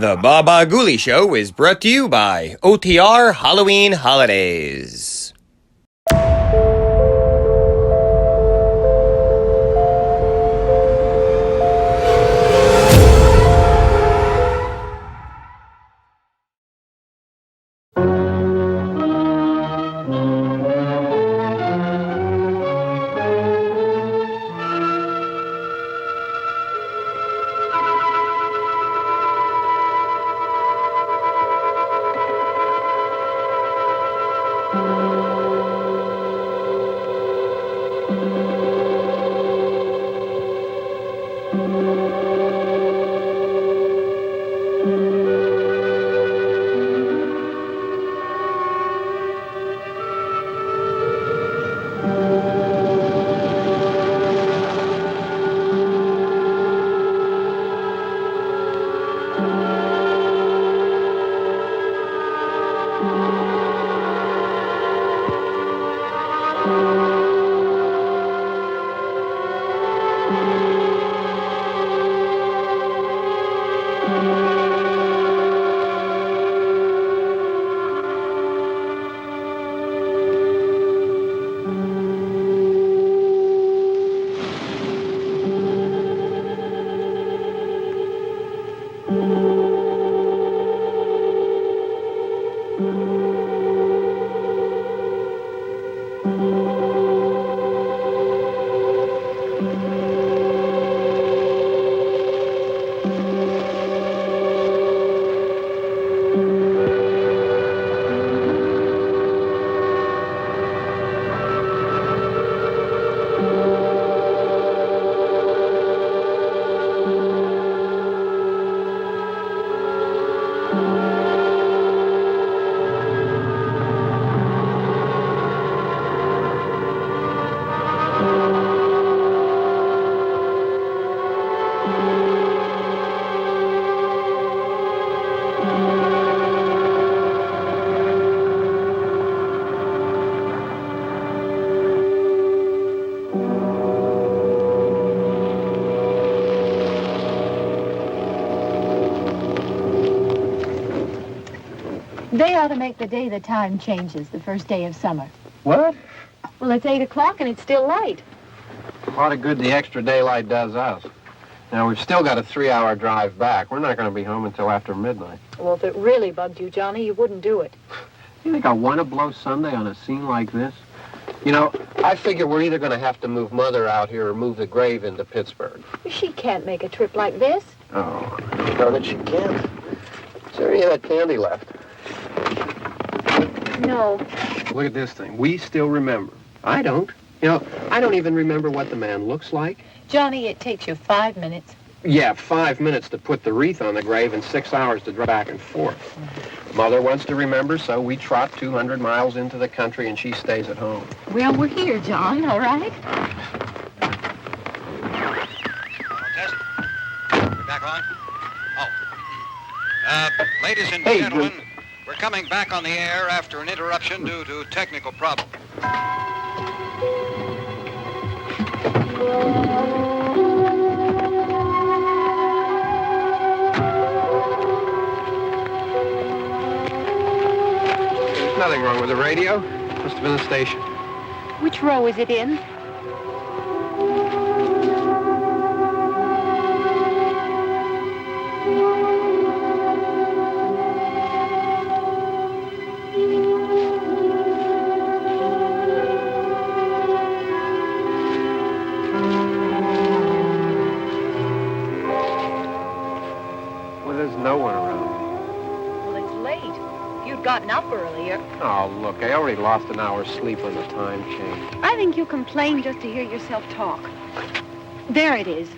The Baba Ghoulie Show is brought to you by OTR Halloween Holidays. They ought to make the day the time changes, the first day of summer. What? Well, it's 8 o'clock and it's still light. A lot of good the extra daylight does us. Now, we've still got a 3-hour drive back. We're not going to be home until after midnight. Well, if it really bugged you, Johnny, you wouldn't do it. You think I want to blow Sunday on a scene like this? You know, I figure we're either going to have to move Mother out here or move the grave into Pittsburgh. She can't make a trip like this. Oh, no, that she can't. Is there any of that candy left? No. Look at this thing. We still remember. I don't. You know, I don't even remember what the man looks like. Johnny, it takes you 5 minutes. Yeah, 5 minutes to put the wreath on the grave and 6 hours to drive back and forth. Mother wants to remember, so we trot 200 miles into the country and she stays at home. Well, we're here, John, all right? Test. We're back on? Oh. Ladies and gentlemen, we're coming back on the air after an interruption due to technical problem. There's nothing wrong with the radio. Must have been the station. Which row is it in? Gotten up earlier. Oh, look, I already lost an hour's sleep on the time change. I think you complain just to hear yourself talk. There it is.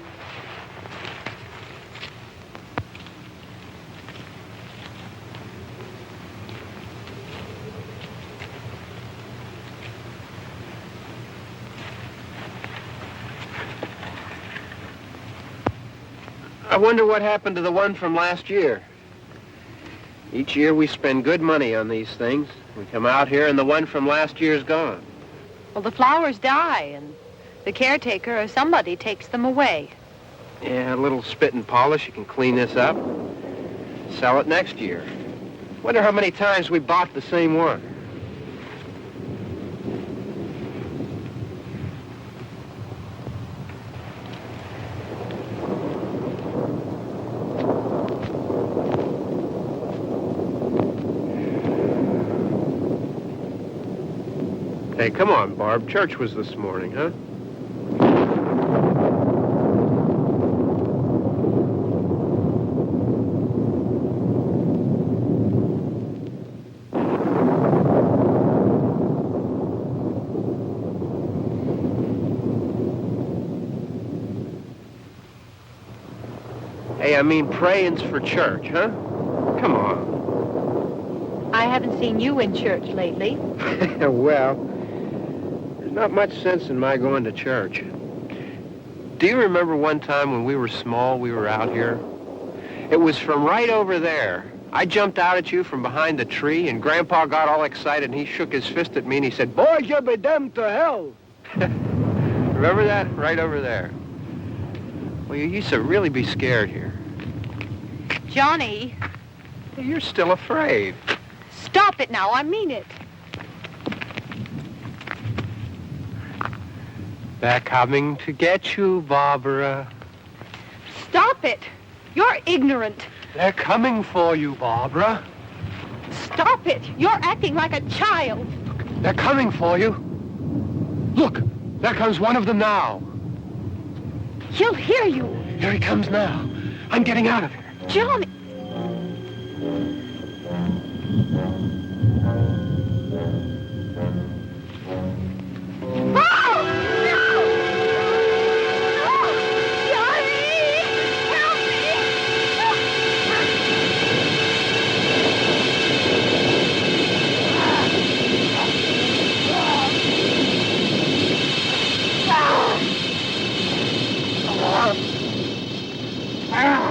I wonder what happened to the one from last year. Each year we spend good money on these things. We come out here and the one from last year's gone. Well, the flowers die and the caretaker or somebody takes them away. Yeah, a little spit and polish. You can clean this up. sell it next year. Wonder how many times we bought the same one. Hey, come on, Barb. Church was this morning, huh? Hey, I mean praying's for church, huh? Come on. I haven't seen you in church lately. Well, there's not much sense in my going to church. Do you remember one time when we were small, we were out here? It was from right over there. I jumped out at you from behind the tree, and Grandpa got all excited, and he shook his fist at me, and he said, "Boys, you'll be damned to hell." Remember that? Right over there. Well, you used to really be scared here. Johnny, You're still afraid. stop it now. I mean it. They're coming to get you, Barbara. Stop it. You're ignorant. They're coming for you, Barbara. Stop it. You're acting like a child. They're coming for you. Look, there comes one of them now. He'll hear you. Here he comes now. I'm getting out of here. Johnny. Oh! No! No! Johnny! Help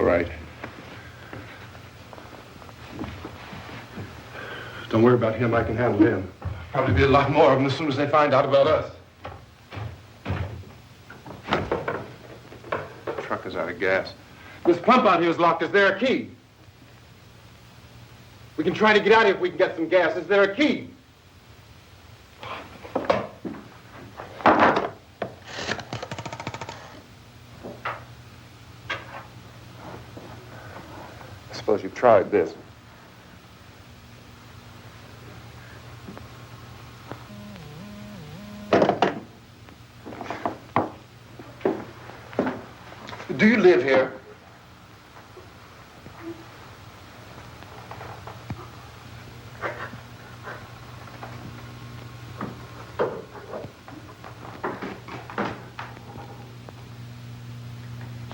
right. Don't worry about him. I can handle him. Probably be a lot more of them as soon as they find out about us. The truck is out of gas. This pump out here is locked. Is there a key? We can try to get out of here if we can get some gas. Is there a key? I suppose you've tried this. Do you live here?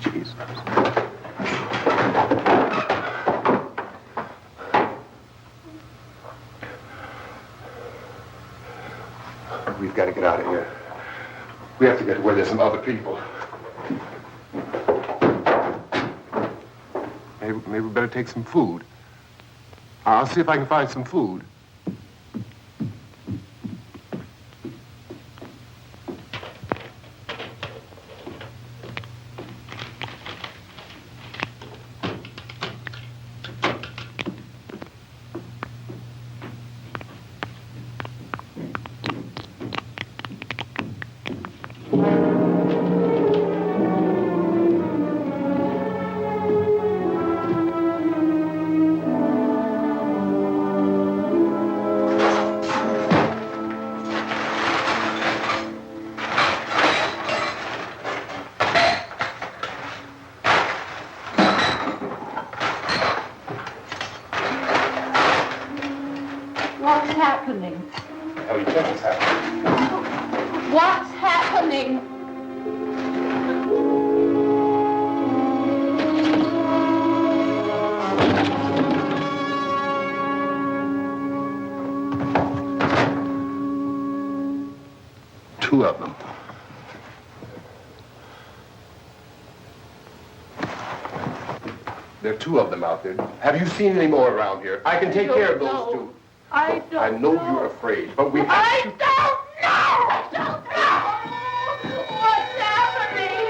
Jesus. We've got to get out of here. We have to get to where there's some other people. Maybe we better take some food. I'll see if I can find some food. What's happening? How do you think it's happening? What's happening? Two of them. There are two of them out there. Have you seen any more around here? I can take care of those two. I don't I know you're afraid, but we have I to... don't know! I don't know! What's happening?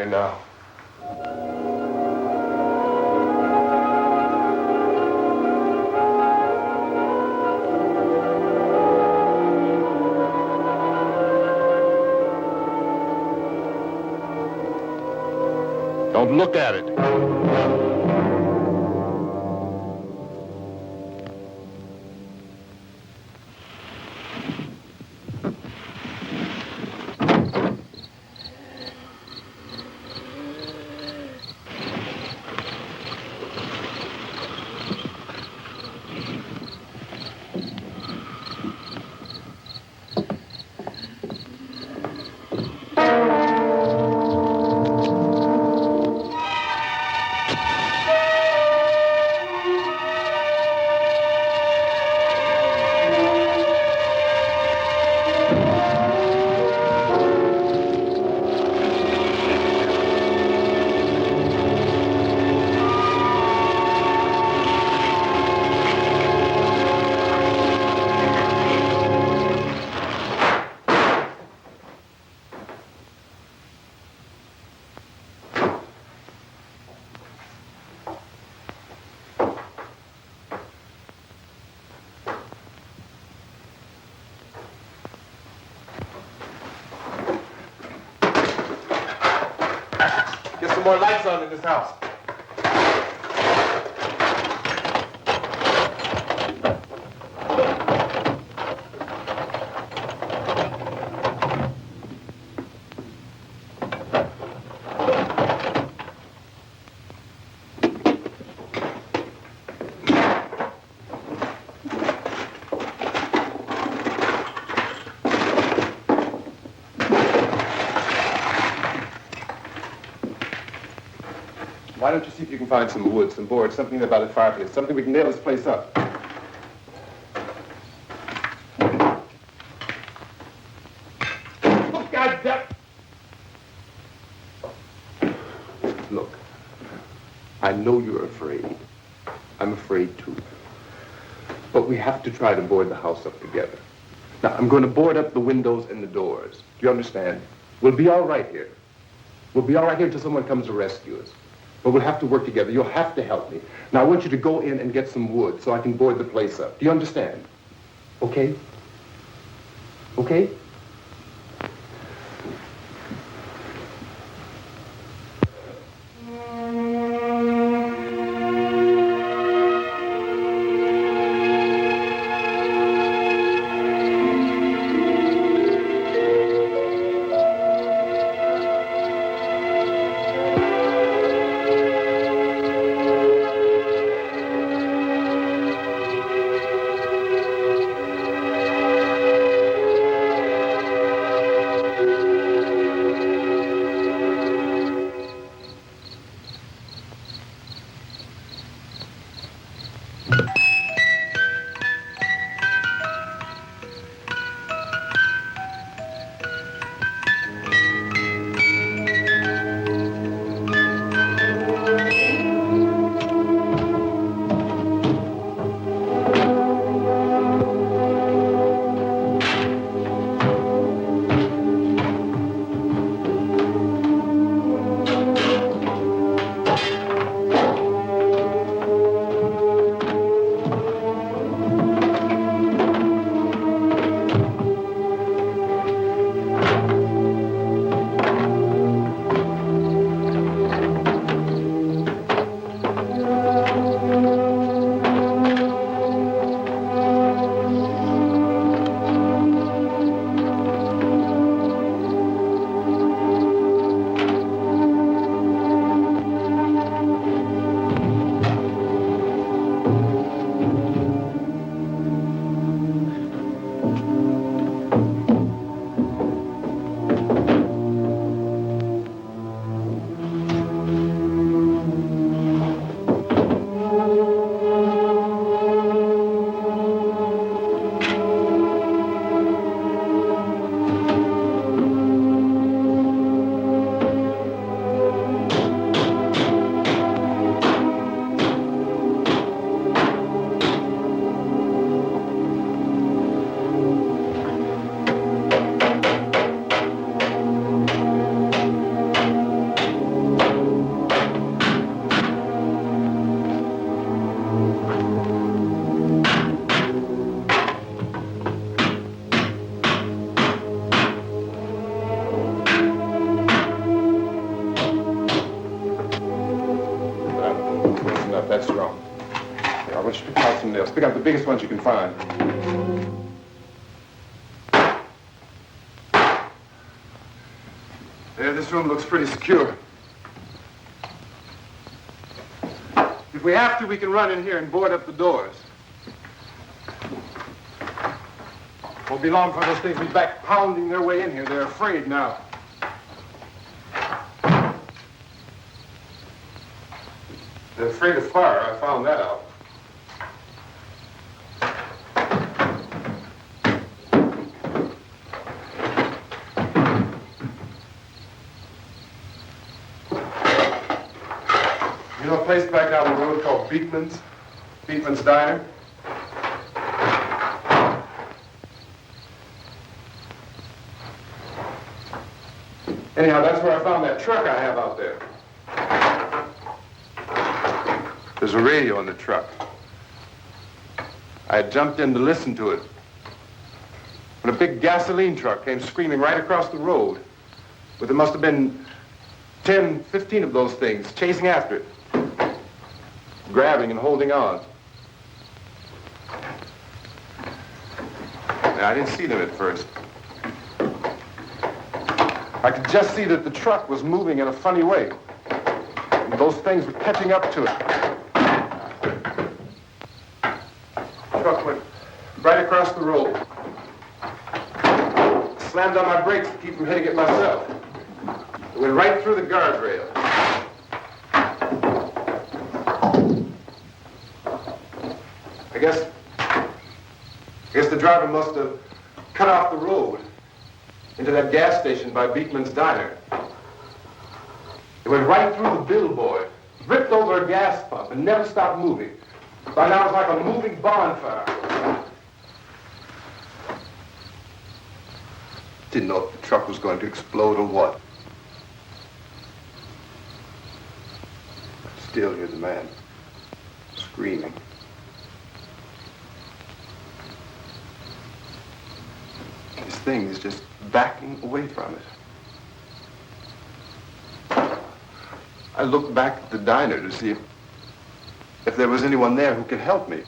here now. Don't look at it. Get some more lights on in this house. Why don't you see if you can find some wood, some board, something about a fireplace, something we can nail this place up. Oh, God damn! Look, I know you're afraid. I'm afraid too. But we have to try to board the house up together. Now, I'm going to board up the windows and the doors. Do you understand? We'll be all right here. We'll be all right here until someone comes to rescue us. But we'll have to work together. You'll have to help me. Now, I want you to go in and get some wood so I can board the place up. Do you understand? Okay? Okay? Let's pick out the biggest ones you can find. There, this room looks pretty secure. If we have to, we can run in here and board up the doors. Won't be long for those things to be back pounding their way in here. They're afraid now. They're afraid of fire. I found that out. You know a place back down the road called Beekman's? Beekman's Diner? Anyhow, that's where I found that truck I have out there. There's a radio in the truck. I had jumped in to listen to it when a big gasoline truck came screaming right across the road. But there must have been 10, 15 of those things chasing after it, grabbing and holding on. And I didn't see them at first. I could just see that the truck was moving in a funny way. And those things were catching up to it. The truck went right across the road. Slammed on my brakes to keep from hitting it myself. It went right through the guardrail. I guess the driver must have cut off the road into that gas station by Beekman's Diner. It went right through the billboard, ripped over a gas pump, and never stopped moving. By now it's like a moving bonfire. Didn't know if the truck was going to explode or what. Still hear the man screaming. This thing is just backing away from it. I looked back at the diner to see if there was anyone there who could help me. It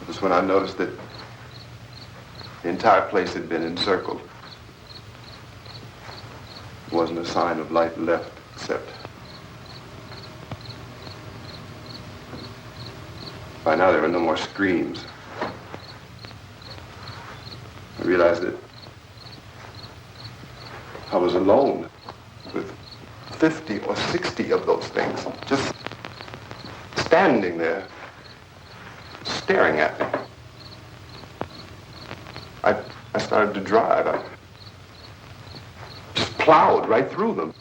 was when I noticed that the entire place had been encircled. There wasn't a sign of light left except by now there were no more screams. I realized that I was alone with 50 or 60 of those things, just standing there, staring at me. I started to drive. I just plowed right through them.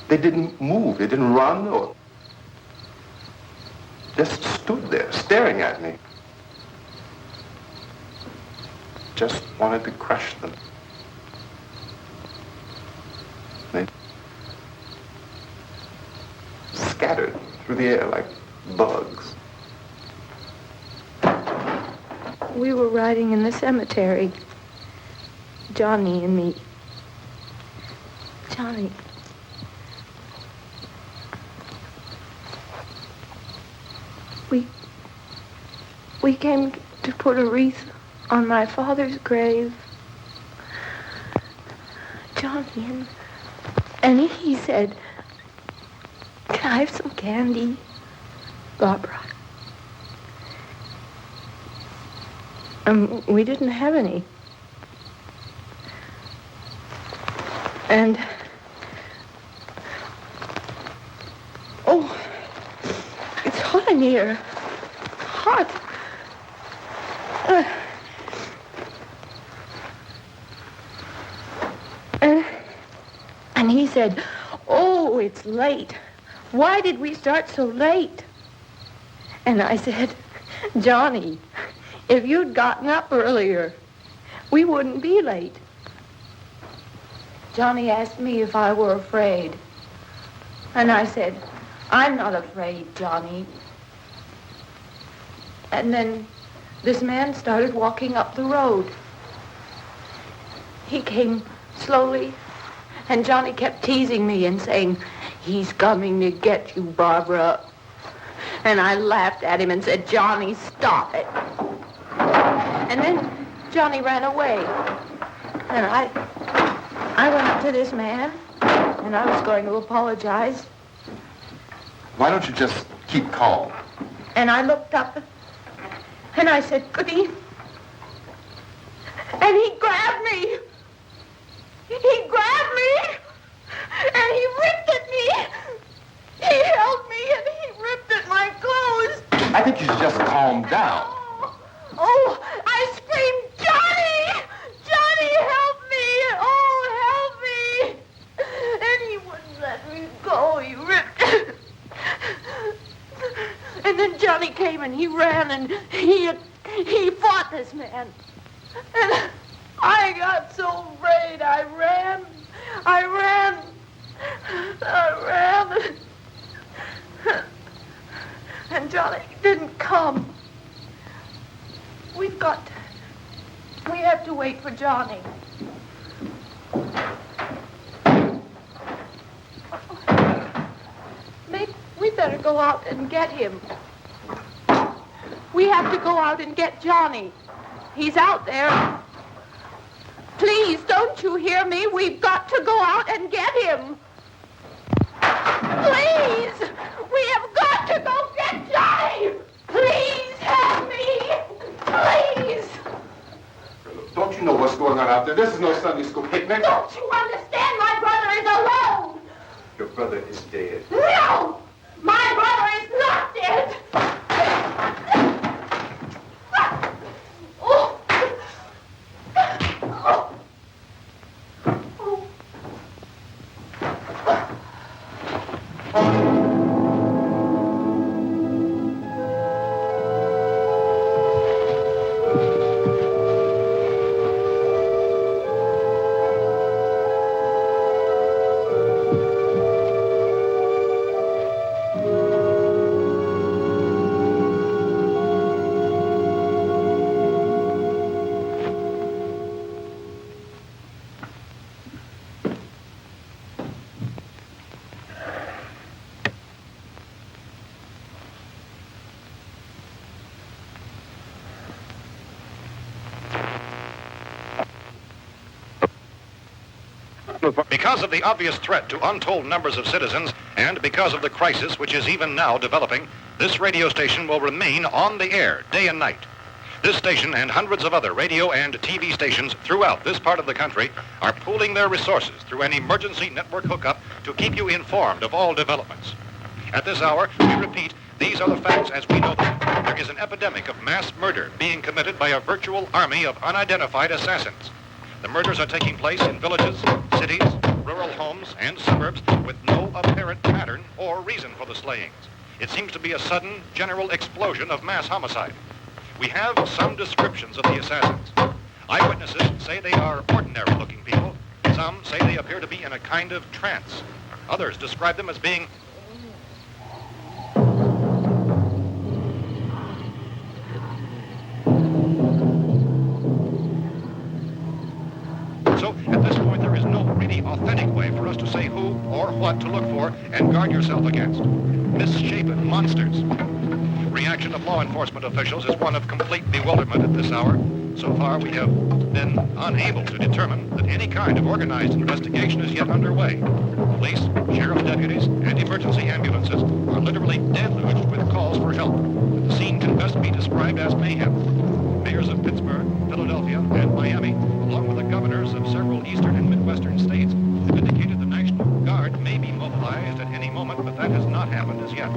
They didn't move. They didn't run or just stood there, staring at me. Just wanted to crush them. They scattered through the air like bugs. We were riding in the cemetery, Johnny and me. Johnny. We came to put a wreath on my father's grave. Johnny, and he said, "Can I have some candy, Barbara?" We didn't have any. And, oh, it's hot in here. Hot. And he said, "Oh, it's late. Why did we start so late?" And I said, "Johnny, if you'd gotten up earlier, we wouldn't be late." Johnny asked me if I were afraid. And I said, "I'm not afraid, Johnny." And then this man started walking up the road. He came slowly, and Johnny kept teasing me and saying, "He's coming to get you, Barbara." And I laughed at him and said, Johnny, stop it. And then Johnny ran away. And I went up to this man, and I was going to apologize. Why don't you just keep calm? And I looked up, and I said, Goody. And he grabbed me. He grabbed me, and he ripped at me. He held me, and he ripped at my clothes. I think you should just calm down. Oh, I screamed, Johnny! Johnny, help me! Oh, help me! And he wouldn't let me go. He ripped. And then Johnny came and he ran and he fought this man. And I got so afraid. I ran. And Johnny didn't come. We have to wait for Johnny. We better go out and get him. We have to go out and get Johnny. He's out there. Please, don't you hear me? We've got to go out and get him. Please! We have got to go get Johnny! Please help me! Please! Don't you know what's going on out there? This is no Sunday school picnic. Don't you understand? My brother is alone! Your brother is dead. No! My brother is not dead! Oh. Oh. Because of the obvious threat to untold numbers of citizens, and because of the crisis which is even now developing, this radio station will remain on the air day and night. This station and hundreds of other radio and TV stations throughout this part of the country are pooling their resources through an emergency network hookup to keep you informed of all developments. At this hour, we repeat, these are the facts as we know them. There is an epidemic of mass murder being committed by a virtual army of unidentified assassins. The murders are taking place in villages, cities, rural homes, and suburbs with no apparent pattern or reason for the slayings. It seems to be a sudden, general explosion of mass homicide. We have some descriptions of the assassins. Eyewitnesses say they are ordinary-looking people. Some say they appear to be in a kind of trance. Others describe them as being So, at this point, there is no really authentic way for us to say who or what to look for and guard yourself against. Misshapen monsters. Reaction of law enforcement officials is one of complete bewilderment at this hour. So far, we have been unable to determine that any kind of organized investigation is yet underway. Police, sheriff's deputies, and emergency ambulances are literally deluged with calls for help. The scene can best be described as mayhem. Mayors of Pittsburgh, Philadelphia, and Miami, along with the governors of several eastern and midwestern states, have indicated the National Guard may be mobilized at any moment, but that has not happened as yet.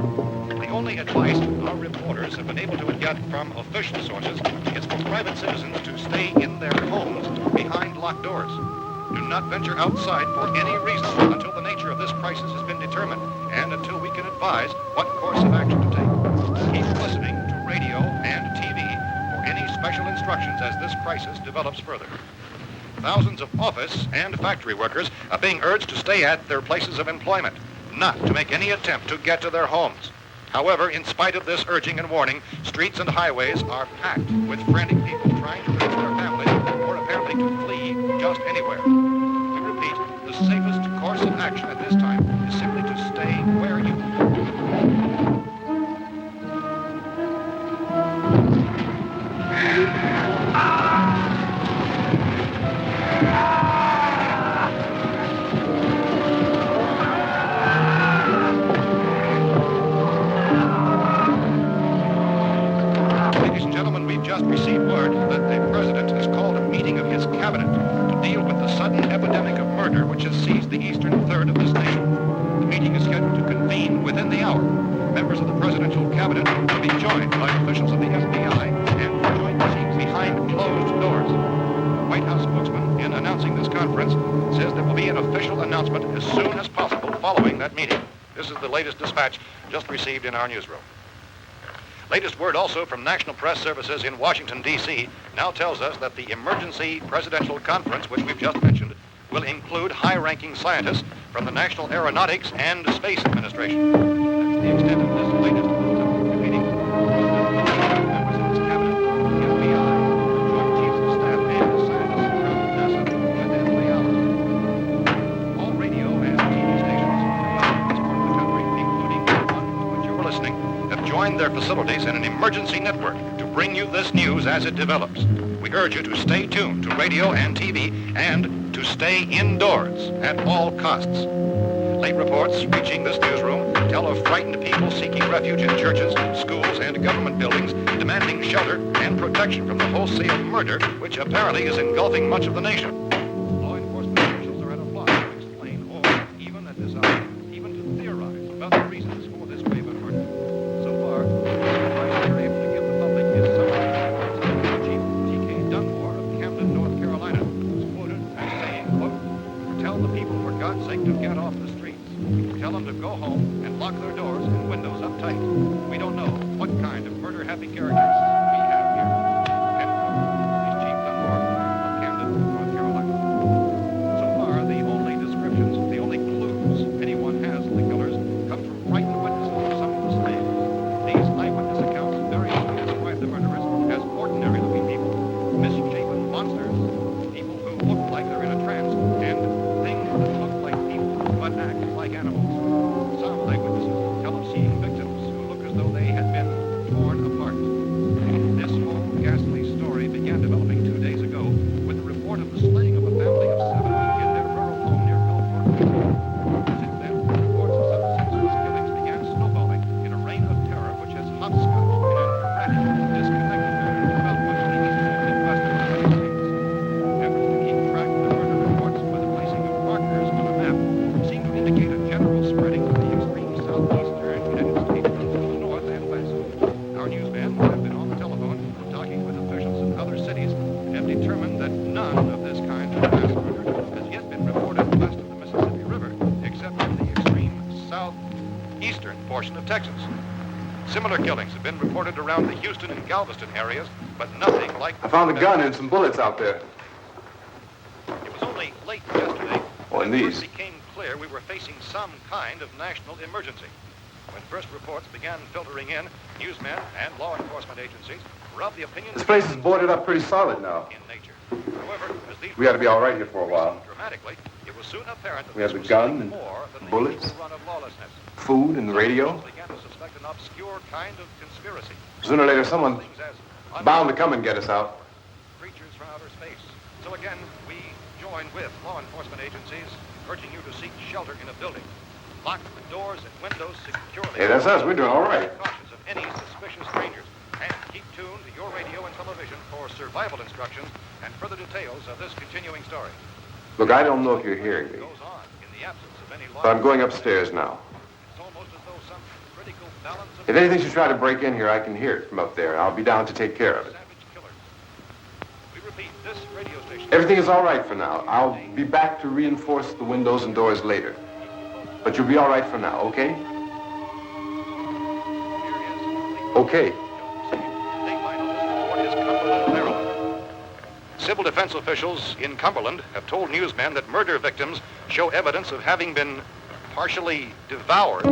The only advice our reporters have been able to get from official sources is for private citizens to stay in their homes behind locked doors. Do not venture outside for any reason until the nature of this crisis has been determined and until we can advise what course of action to take. Keep listening to radio and TV for any special instructions as this crisis develops further. Thousands of office and factory workers are being urged to stay at their places of employment, not to make any attempt to get to their homes. However, in spite of this urging and warning, streets and highways are packed with frantic people trying to reach their families or apparently to flee just anywhere. We repeat, the safest course of action at this time is simply to stay where you are. received word that the president has called a meeting of his cabinet to deal with the sudden epidemic of murder which has seized the eastern third of this nation. The meeting is scheduled to convene within the hour. Members of the presidential cabinet will be joined by officials of the FBI and joint meetings behind closed doors. White House spokesman, in announcing this conference, says there will be an official announcement as soon as possible following that meeting. This is the latest dispatch just received in our newsroom. Latest word also from National Press Services in Washington, D.C. now tells us that the emergency presidential conference, which we've just mentioned, will include high-ranking scientists from the National Aeronautics and Space Administration. That's the extent of this latest bulletin. Repeating, members of his cabinet, the FBI, the Joint Chiefs of Staff, and the scientists from NASA within the hour. All radio and TV stations throughout this part of the country, including the one to which you're listening, have joined their facilities in an emergency network to bring you this news as it develops. We urge you to stay tuned to radio and TV and to stay indoors at all costs. Late reports reaching this newsroom tell of frightened people seeking refuge in churches, schools, and government buildings, demanding shelter and protection from the wholesale murder which apparently is engulfing much of the nation. Law enforcement officials are at a loss to explain or, even at this hour, even to theorize about the reasons for this wave of murder. So far, the advice they're able to give the public is somewhat Chief T.K. Dunmore of Camden, North Carolina, who's quoted as saying, quote, "Tell the people for God's sake to get off the streets. Tell them to go home and lock their doors and windows up tight. We don't know what kind of murder-happy characters we have here." End quote. He's Chief Dunmore of Camden, North Carolina. So far, the only descriptions, the only clues anyone has of the killers come from frightened witnesses of some of the slaves. These eyewitness accounts variously describe the murderers as ordinary-looking people, misshapen monsters, people who look like they're in a trance, and things that look like people but act like animals. Some eyewitnesses tell of seeing victims who look as though they had been torn apart. This whole ghastly story began developing 2 days ago with the report of the slaying of a family of 7 in their rural home near Gulfport. Since then, reports of such senseless killings began snowballing in a reign of terror which has hopscotched in an erratic, disconnected manner throughout much of the eastern Midwest of the United States. Efforts to keep track of the murder reports by the placing of markers on a map seem to indicate a general spreading of the extreme southeastern United States to the north and west. Our newsmen who have been on the telephone talking with officials in other cities have determined that none of this kind of mass murder has yet been reported west of the Mississippi River, except in the extreme southeastern portion of Texas. Similar killings have been reported around the Houston and Galveston areas, but nothing like... I found a gun and some bullets out there. It was only late yesterday Oh, and when it these. first became clear we were facing some kind of national emergency. When first reports began filtering in, newsmen and law enforcement agencies were of the opinion This place is boarded up pretty solid now. in nature. However, as these We ought to be all right here for a while. dramatically, it was soon apparent that We have this the was gun something and more than the bullets. usual run of lawlessness. Food and the radio. Some began to suspect an obscure kind of conspiracy. Sooner or later, someone's Things as bound to come and get us out. creatures from outer space. So again, we join with law enforcement agencies, urging you to seek shelter in a building. Lock the doors and windows securely. Hey, that's us. We're doing all right. Cautious of any suspicious strangers. And keep tuned to your radio and television for survival instructions and further details of this continuing story. Look, I don't know if you're hearing me, Goes on in the absence of any law. but I'm going upstairs now. It's almost as though some critical balance of If anything should try to break in here, I can hear it from up there, and I'll be down to take care of it. savage killers. We repeat, this radio station. Everything is all right for now. I'll be back to reinforce the windows and doors later. But you'll be all right for now, okay? Okay. Civil defense officials in Cumberland have told newsmen that murder victims show evidence of having been partially devoured.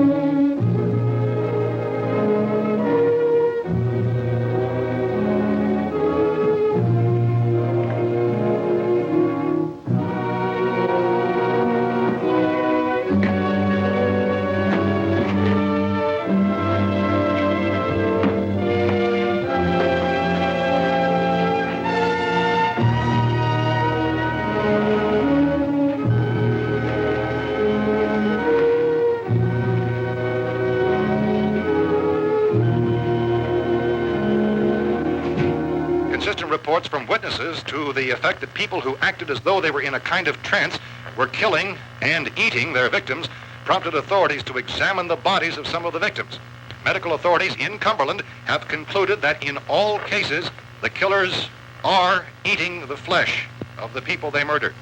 inconsistent reports from witnesses to the effect that people who acted as though they were in a kind of trance were killing and eating their victims prompted authorities to examine the bodies of some of the victims. Medical authorities in Cumberland have concluded that in all cases, the killers are eating the flesh of the people they murdered.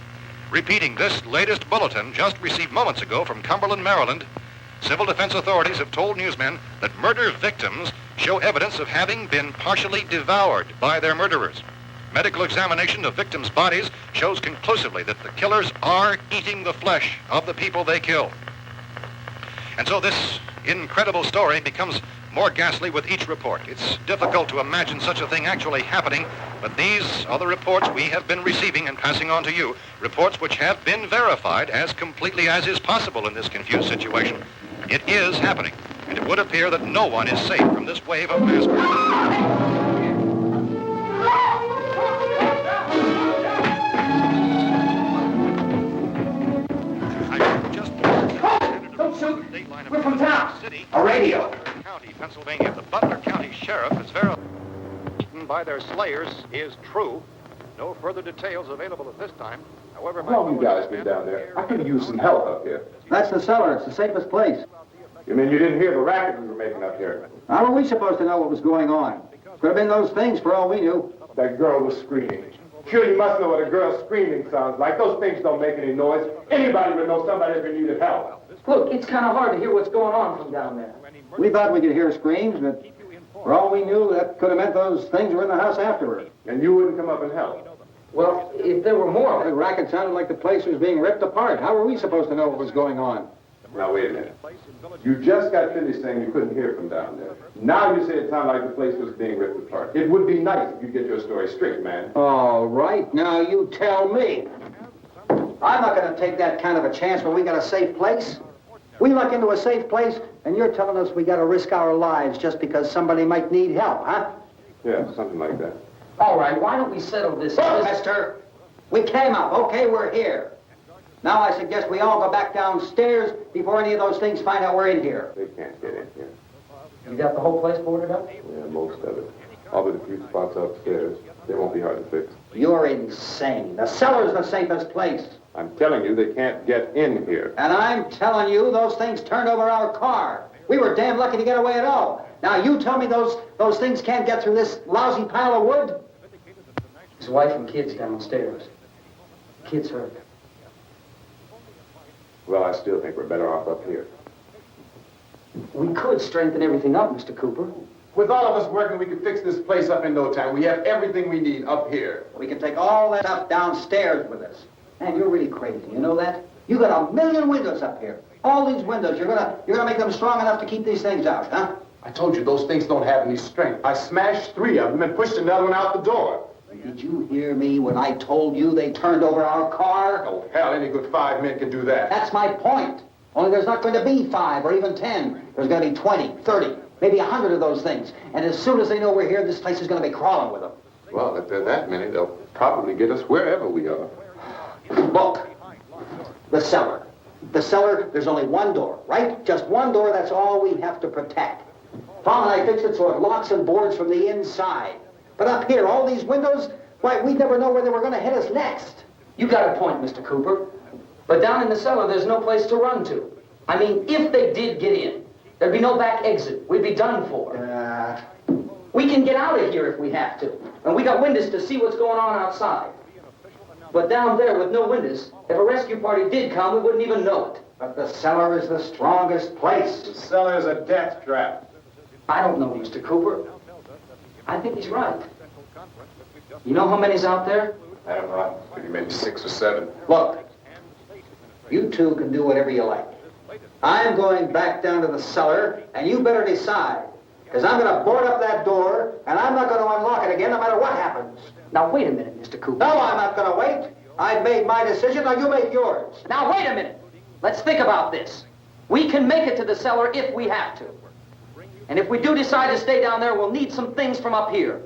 Repeating this latest bulletin just received moments ago from Cumberland, Maryland, civil defense authorities have told newsmen that murder victims show evidence of having been partially devoured by their murderers. Medical examination of victims' bodies shows conclusively that the killers are eating the flesh of the people they kill. And so this incredible story becomes more ghastly with each report. It's difficult to imagine such a thing actually happening, but these are the reports we have been receiving and passing on to you, reports which have been verified as completely as is possible in this confused situation. It is happening, and it would appear that no one is safe from this wave of mass murder. We're from town. A radio. County, Pennsylvania. The Butler County Sheriff is verified by their slayers is true. No further details available at this time. However, How long you guys been down there? I could use some help up here. That's the cellar. It's the safest place. You mean you didn't hear the racket we were making up here? How were we supposed to know what was going on? Could have been those things for all we knew. That girl was screaming. Sure, you must know what a girl screaming sounds like. Those things don't make any noise. Anybody would know somebody ever needed help. Look, it's kind of hard to hear what's going on from down there. We thought we could hear screams, but for all we knew, that could have meant those things were in the house afterward. And you wouldn't come up and help. Well, if there were more... The racket sounded like the place was being ripped apart. How were we supposed to know what was going on? Now, wait a minute. You just got finished saying you couldn't hear from down there. Now you say it sounded like the place was being ripped apart. It would be nice if you get your story straight, man. All right, now you tell me. I'm not going to take that kind of a chance when we got a safe place. We luck into a safe place, and you're telling us we got to risk our lives just because somebody might need help, huh? Yeah, something like that. All right, why don't we settle this? Look, mister, we came up. Okay, we're here. Now I suggest we all go back downstairs before any of those things find out we're in here. They can't get in here. You got the whole place boarded up? Yeah, most of it. All but a few spots upstairs. They won't be hard to fix. You're insane. The cellar's the safest place. I'm telling you, they can't get in here. And I'm telling you, those things turned over our car. We were damn lucky to get away at all. Now you tell me those things can't get through this lousy pile of wood? His wife and kids downstairs. Kids hurt. Well, I still think we're better off up here. We could strengthen everything up, Mr. Cooper. With all of us working, we can fix this place up in no time. We have everything we need up here. We can take all that stuff downstairs with us. Man, you're really crazy. You know that? You got 1,000,000 windows up here. All these windows, you're gonna make them strong enough to keep these things out, huh? I told you those things don't have any strength. I smashed 3 of them and pushed another one out the door. Did you hear me when I told you they turned over our car? Oh, hell, any good 5 men can do that. That's my point. Only there's not going to be 5 or even 10. There's going to be 20, 30, maybe 100 of those things. And as soon as they know we're here, this place is going to be crawling with them. Well, if there are that many, they'll probably get us wherever we are. Look, the cellar. The cellar, there's only one door, right? Just one door, that's all we have to protect. Tom and I fixed it so it locks and boards from the inside. But up here, all these windows, why, we'd never know where they were going to hit us next. You got a point, Mr. Cooper. But down in the cellar, there's no place to run to. I mean, if they did get in, there'd be no back exit. We'd be done for. We can get out of here if we have to. And we got windows to see what's going on outside. But down there with no windows, if a rescue party did come, we wouldn't even know it. But the cellar is the strongest place. The cellar is a death trap. I don't know, Mr. Cooper. I think he's right. You know how many's out there? I don't know. Maybe 6 or 7. Look, you two can do whatever you like. I'm going back down to the cellar, and you better decide. Because I'm going to board up that door, and I'm not going to unlock it again no matter what happens. Now, wait a minute, Mr. Cooper. No, I'm not going to wait. I've made my decision, now you make yours. Now, wait a minute. Let's think about this. We can make it to the cellar if we have to. And if we do decide to stay down there, we'll need some things from up here.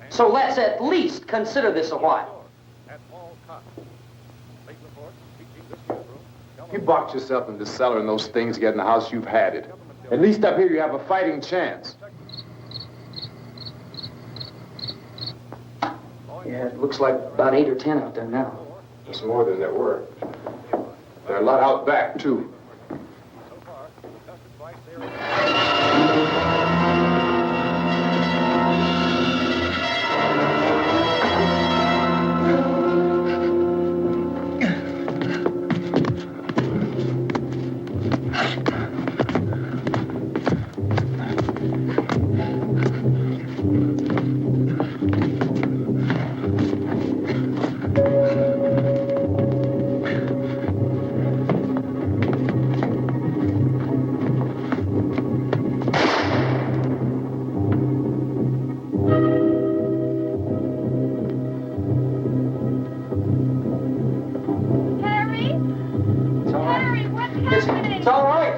So let's at least consider this a while. You box yourself in the cellar and those things get in the house, you've had it. At least up here you have a fighting chance. Yeah, it looks like about 8 or 10 out there now. It's more than there were. There are a lot out back, too. It's all right.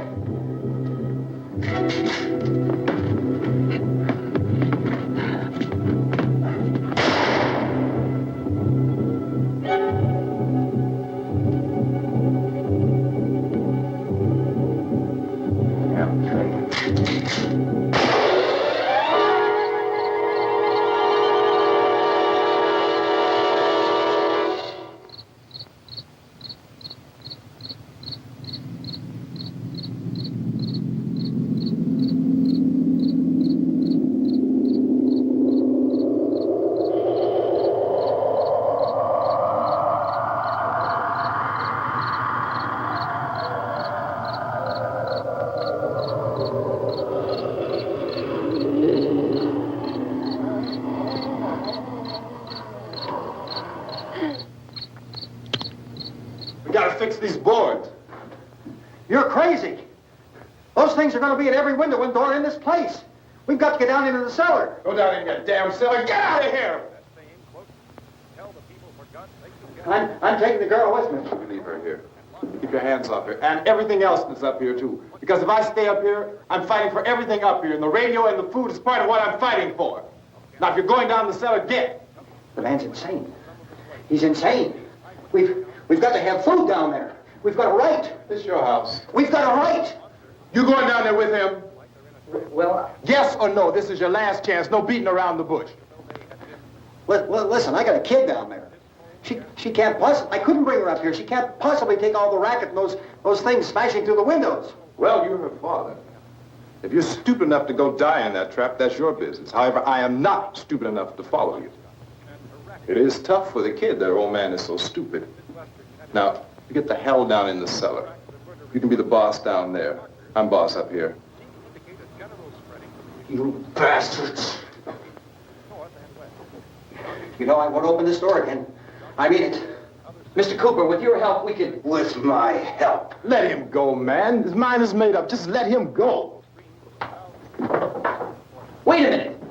We gotta fix these boards. You're crazy. Those things are going to be at every window and door in this place. We've got to get down into the cellar. Go down in your damn cellar. Get out of here! I'm taking the girl with me. You leave her here. Keep your hands off her. And everything else that's up here, too. Because if I stay up here, I'm fighting for everything up here. And the radio and the food is part of what I'm fighting for. Now, if you're going down the cellar, get. The man's insane. He's insane. We've got to have food down there. We've got a right. This is your house. We've got a right. You going down there with him? Well, Yes or no? This is your last chance. No beating around the bush. Listen, I got a kid down there. She can't possibly, I couldn't bring her up here. She can't possibly take all the racket and those things smashing through the windows. Well, you're her father. If you're stupid enough to go die in that trap, that's your business. However, I am not stupid enough to follow you. It is tough for the kid that her old man is so stupid. Now, you get the hell down in the cellar. You can be the boss down there. I'm boss up here. You bastards. You know, I won't open this door again. I mean it. Mr. Cooper, with your help, we could... With my help. Let him go, man. His mind is made up. Just let him go. Wait a minute.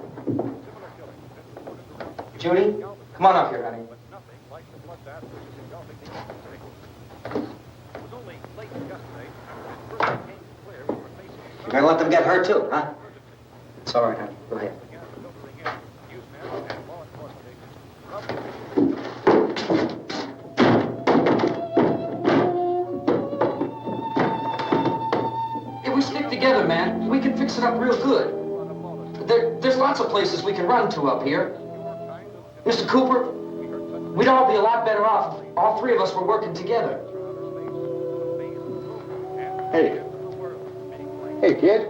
Judy, come on up here, honey. You're gonna let them get hurt too, huh? It's all right, honey. Go ahead. If we stick together, man, we can fix it up real good. There's lots of places we can run to up here. Mr. Cooper, we'd all be a lot better off if all three of us were working together. Hey. Hey, kid.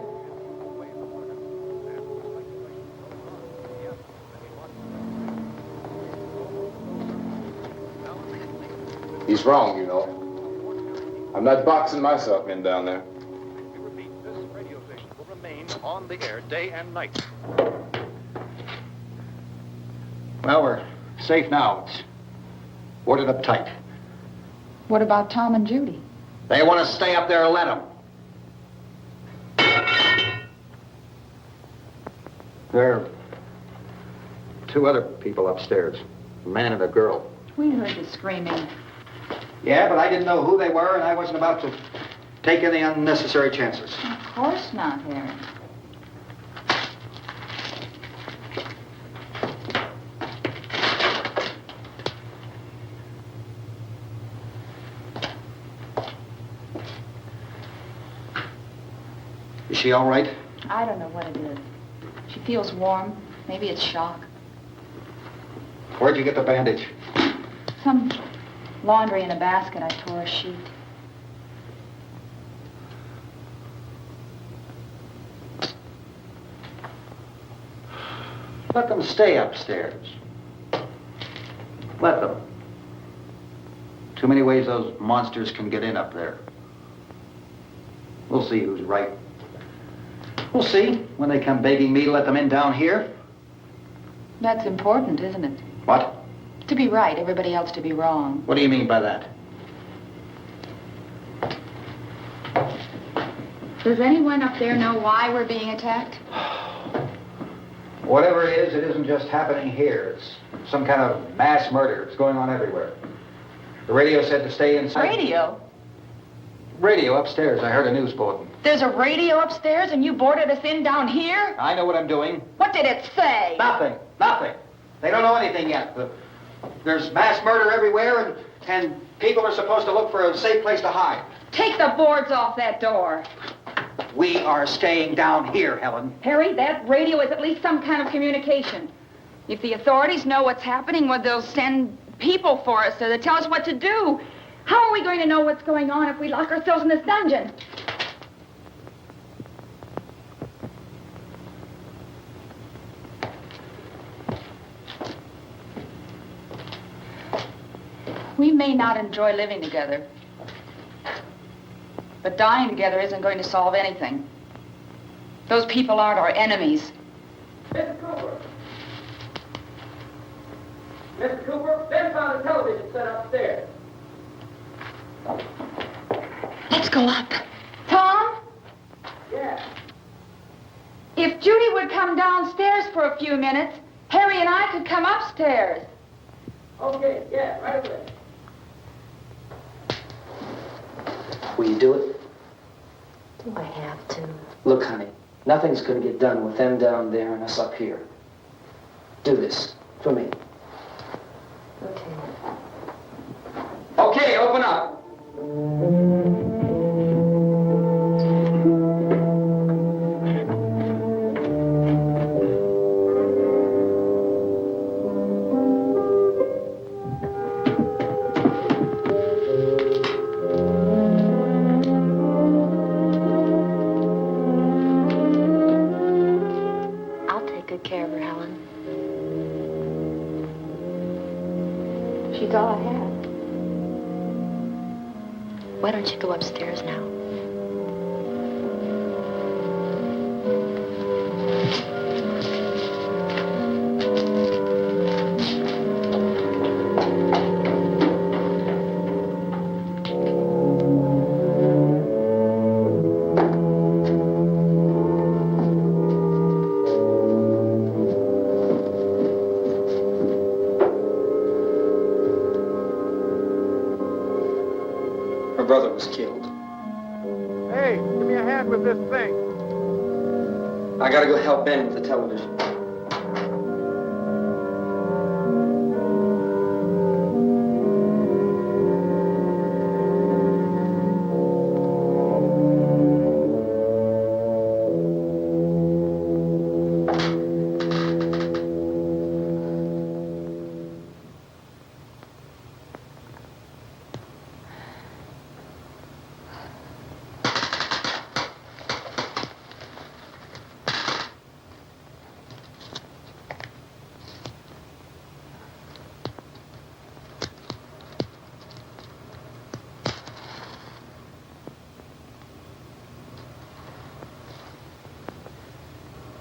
He's wrong, you know. I'm not boxing myself in down there. We repeat, this radio station will remain on the air day and night. Well, we're safe now. It's boarded up tight. What about Tom and Judy? They want to stay up there, let them. There are two other people upstairs, a man and a girl. We heard the screaming. Yeah, but I didn't know who they were, and I wasn't about to take any unnecessary chances. Of course not, Harry. Is she all right? I don't know what it is. She feels warm. Maybe it's shock. Where'd you get the bandage? Some laundry in a basket. I tore a sheet. Let them stay upstairs. Let them. Too many ways those monsters can get in up there. We'll see who's right. We'll see when they come begging me to let them in down here. That's important, isn't it? What? To be right, everybody else to be wrong. What do you mean by that? Does anyone up there know why we're being attacked? Whatever it isn't just happening here. It's some kind of mass murder. It's going on everywhere. The radio said to stay inside. Radio? Radio upstairs. I heard a news bulletin. There's a radio upstairs and you boarded us in down here? I know what I'm doing. What did it say? Nothing. Nothing. They don't know anything yet. There's mass murder everywhere, and people are supposed to look for a safe place to hide. Take the boards off that door. We are staying down here, Helen. Harry, that radio is at least some kind of communication. If the authorities know what's happening, well, they'll send people for us to tell us what to do. How are we going to know what's going on if we lock ourselves in this dungeon? We may not enjoy living together, but dying together isn't going to solve anything. Those people aren't our enemies. Mr. Cooper! Mr. Cooper, Ben found a television set upstairs. Let's go up. Tom, Yeah. if Judy would come downstairs for a few minutes, Harry and I could come upstairs. Okay, yeah, right away. Will you do it? Do I have to? Look, honey, nothing's going to get done with them down there and us up here. Do this for me. Okay. Okay, open up. I'll take good care of her, Helen. She's all I have. Why don't you go upstairs now? Her brother was killed. Hey, give me a hand with this thing. I gotta go help Ben with the television.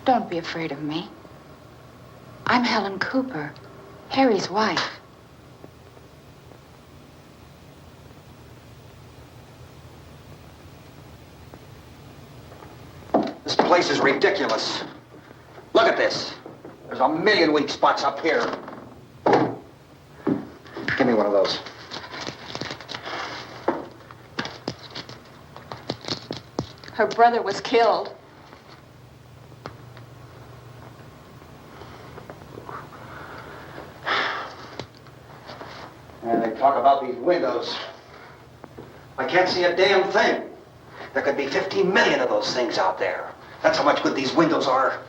Don't be afraid of me. I'm Helen Cooper, Harry's wife. This place is ridiculous. Look at this. There's a million weak spots up here. Give me one of those. Her brother was killed. And they talk about these windows. I can't see a damn thing. There could be 15 million of those things out there. That's how much good these windows are.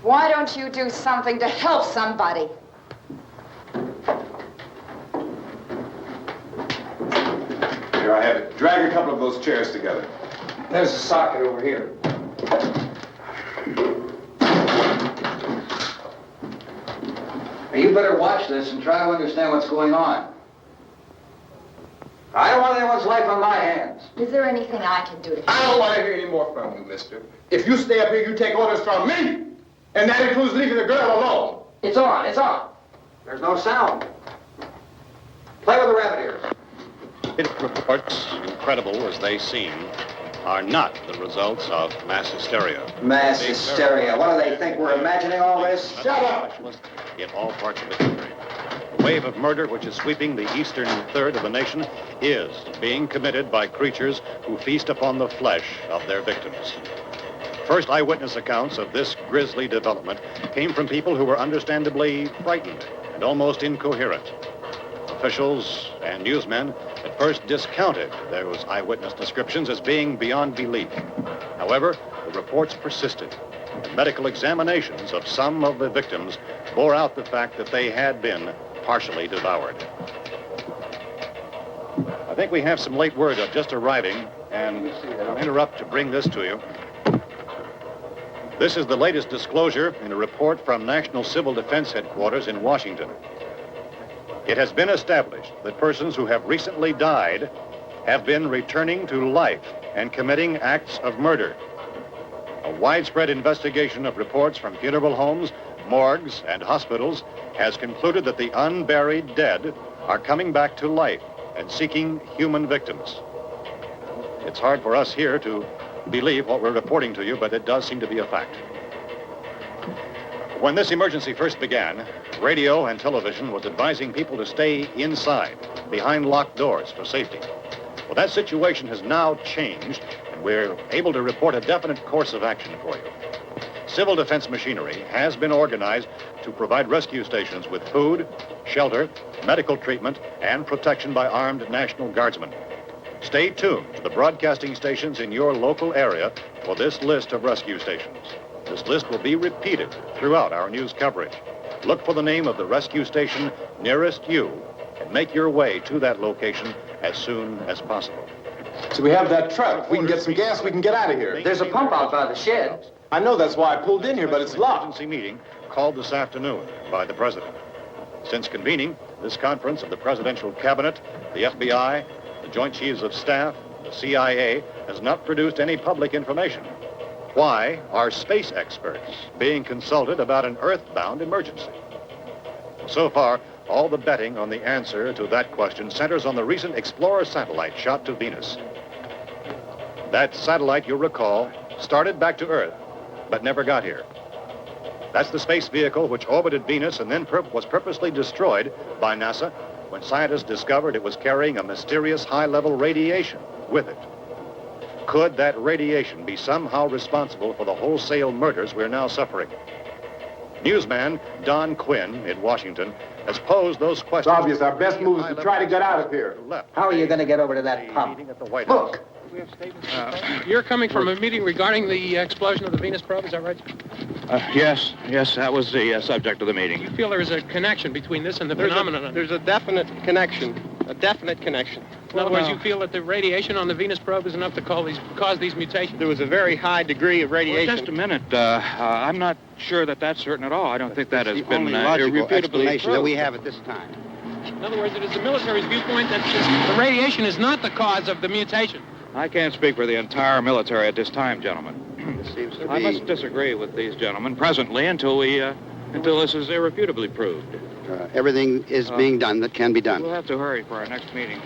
Why don't you do something to help somebody? Here I have it. Drag a couple of those chairs together. There's a socket over here. Now, you better watch this and try to understand what's going on. I don't want anyone's life on my hands. Is there anything I can do to help? I don't want to hear any more from you, mister. If you stay up here, you take orders from me. And that includes leaving the girl alone. It's on, it's on. There's no sound. Play with the rabbit ears. Reports, incredible as they seem, are not the results of mass hysteria. Mass hysteria. What do they think? We're imagining all this? Shut up! In all parts of the country. The wave of murder which is sweeping the eastern third of the nation is being committed by creatures who feast upon the flesh of their victims. First eyewitness accounts of this grisly development came from people who were understandably frightened and almost incoherent. Officials and newsmen at first discounted those eyewitness descriptions as being beyond belief. However, the reports persisted. And medical examinations of some of the victims bore out the fact that they had been partially devoured. I think we have some late word just arriving, and I'll interrupt to bring this to you. This is the latest disclosure in a report from National Civil Defense Headquarters in Washington. It has been established that persons who have recently died have been returning to life and committing acts of murder. A widespread investigation of reports from funeral homes, morgues, and hospitals has concluded that the unburied dead are coming back to life and seeking human victims. It's hard for us here to believe what we're reporting to you, but it does seem to be a fact. When this emergency first began, radio and television was advising people to stay inside, behind locked doors for safety. Well, that situation has now changed, and we're able to report a definite course of action for you. Civil defense machinery has been organized to provide rescue stations with food, shelter, medical treatment, and protection by armed National Guardsmen. Stay tuned to the broadcasting stations in your local area for this list of rescue stations. This list will be repeated throughout our news coverage. Look for the name of the rescue station nearest you and make your way to that location as soon as possible. So we have that truck. If we can get some gas, we can get out of here. There's a pump out by the shed. I know, that's why I pulled in here, but it's locked. Emergency meeting called this afternoon by the president. Since convening this conference of the presidential cabinet, the FBI, the Joint Chiefs of Staff, the CIA has not produced any public information. Why are space experts being consulted about an earthbound emergency? So far, all the betting on the answer to that question centers on the recent Explorer satellite shot to Venus. That satellite, you'll recall, started back to Earth, but never got here. That's the space vehicle which orbited Venus and then was purposely destroyed by NASA when scientists discovered it was carrying a mysterious high-level radiation with it. Could that radiation be somehow responsible for the wholesale murders we're now suffering? Newsman Don Quinn in Washington has posed those questions. It's obvious our best move is to try to get out of here. How are you going to get over to that pump? At the White House. Look! You're coming from a meeting regarding the explosion of the Venus probe, is that right? Yes, that was the subject of the meeting. You feel there is a connection between this and the phenomenon? There's a definite connection. In other words, you feel that the radiation on the Venus probe is enough to cause these mutations? There was a very high degree of radiation. Well, just a minute. I'm not sure that that's certain at all. I don't think that has been irrefutably explanation that we have at this time. In other words, it is the military's viewpoint that the radiation is not the cause of the mutation. I can't speak for the entire military at this time, gentlemen. This seems to I must disagree with these gentlemen presently until this is irrefutably proved. Everything is being done that can be done. We'll have to hurry for our next meeting.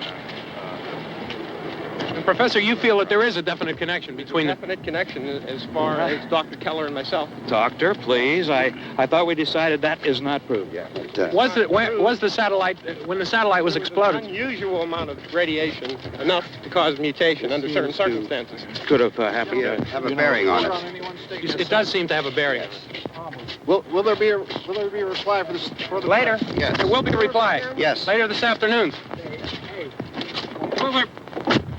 And Professor, you feel that there is a definite connection between them? Definite connection as far as Dr. Keller and myself. Doctor, please. I thought we decided that is not proved yet. Was the satellite, when the satellite was exploded? An unusual amount of radiation, enough to cause mutation under certain circumstances. Could have happened. Have a bearing on it. It does seem to have a bearing. Will there be a reply for the Later? Yes. There will be a reply. Yes. Later this afternoon.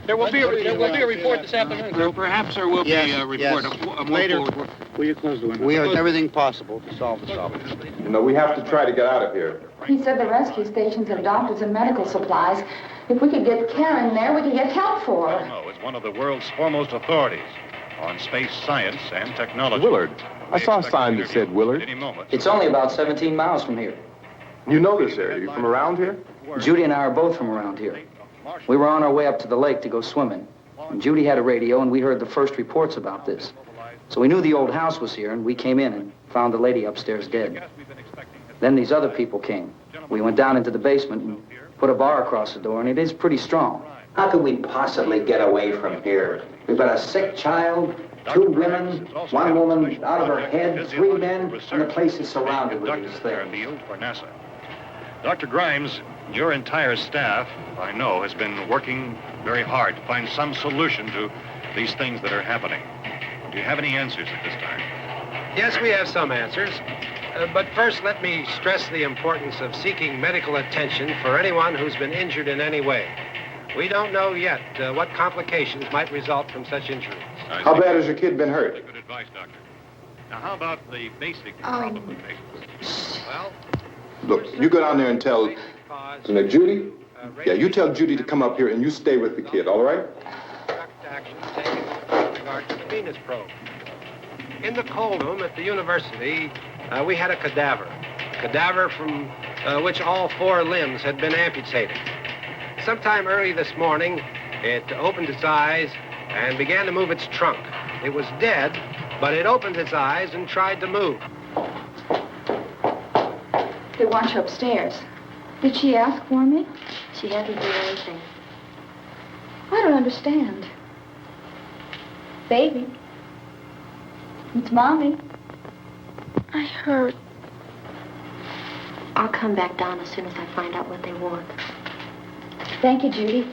There will be a report this afternoon. Well, perhaps there will be a report. Yes. Will you close the window? We have everything possible to solve the problem. You know, we have to try to get out of here. He said the rescue stations have doctors and medical supplies. If we could get care in there, we could get help for her. No, it's one of the world's foremost authorities on space science and technology. Willard. I saw a sign that said Willard. It's only about 17 miles from here. You know this area. You from around here? Judy and I are both from around here. We were on our way up to the lake to go swimming. And Judy had a radio, and we heard the first reports about this. So we knew the old house was here, and we came in and found the lady upstairs dead. Then these other people came. We went down into the basement and put a bar across the door, and it is pretty strong. How could we possibly get away from here? We've got a sick child, 2 women, 1 woman out of her head, 3 men, and the place is surrounded with these things. For NASA. Dr. Grimes, your entire staff, I know, has been working very hard to find some solution to these things that are happening. Do you have any answers at this time? Yes, we have some answers. But first, let me stress the importance of seeking medical attention for anyone who's been injured in any way. We don't know yet what complications might result from such injuries. How bad has your kid been hurt? Good advice, Doctor. Now, how about the basic problem of patients? Well, Look, you go down there and tell, Judy? Yeah, you tell Judy to come up here and you stay with the kid, all right? Action taken with regard to the Venus probe. In the cold room at the university, we had a cadaver from which all 4 limbs had been amputated. Sometime early this morning, it opened its eyes and began to move its trunk. It was dead, but it opened its eyes and tried to move. They want you upstairs. Did she ask for me? She hasn't done anything. I don't understand. Baby. It's Mommy. I heard. I'll come back down as soon as I find out what they want. Thank you, Judy.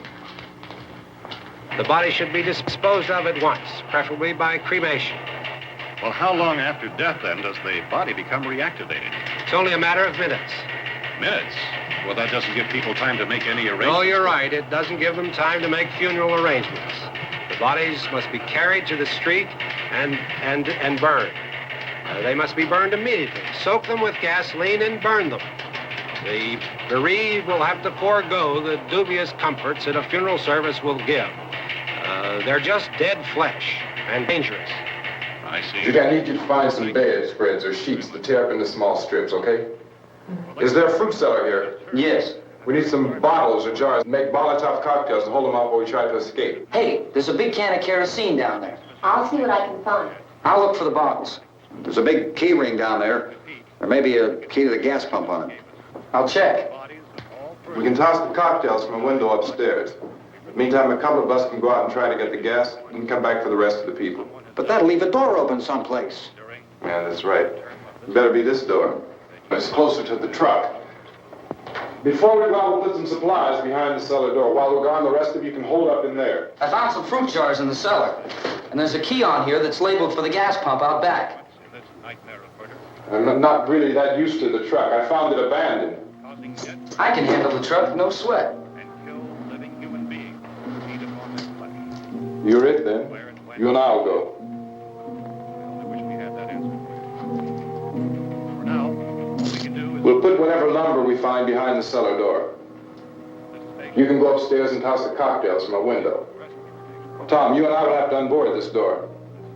The body should be disposed of at once, preferably by cremation. Well, how long after death, then, does the body become reactivated? It's only a matter of minutes. Minutes? Well, that doesn't give people time to make any arrangements. No, you're right. It doesn't give them time to make funeral arrangements. The bodies must be carried to the street and burned. They must be burned immediately. Soak them with gasoline and burn them. The bereaved will have to forego the dubious comforts that a funeral service will give. They're just dead flesh and dangerous. I see. Judy, I need you to find some bedspreads or sheets to tear up into small strips, okay? Is there a fruit cellar here? Yes. We need some bottles or jars to make Molotov cocktails to hold them out while we try to escape. Hey, there's a big can of kerosene down there. I'll see what I can find. I'll look for the bottles. There's a big key ring down there. There may be a key to the gas pump on it. I'll check. We can toss the cocktails from a window upstairs. Meantime, a couple of us can go out and try to get the gas and come back for the rest of the people. But that'll leave a door open someplace. Yeah, that's right. It better be this door. It's closer to the truck. Before we go out, we'll put some supplies behind the cellar door. While we're gone, the rest of you can hold up in there. I found some fruit jars in the cellar. And there's a key on here that's labeled for the gas pump out back. I'm not really that used to the truck. I found it abandoned. I can handle the truck, no sweat. You're it, then. You and I'll go. We'll put whatever lumber we find behind the cellar door. You can go upstairs and toss the cocktails from a window. Tom, you and I will have to unboard this door.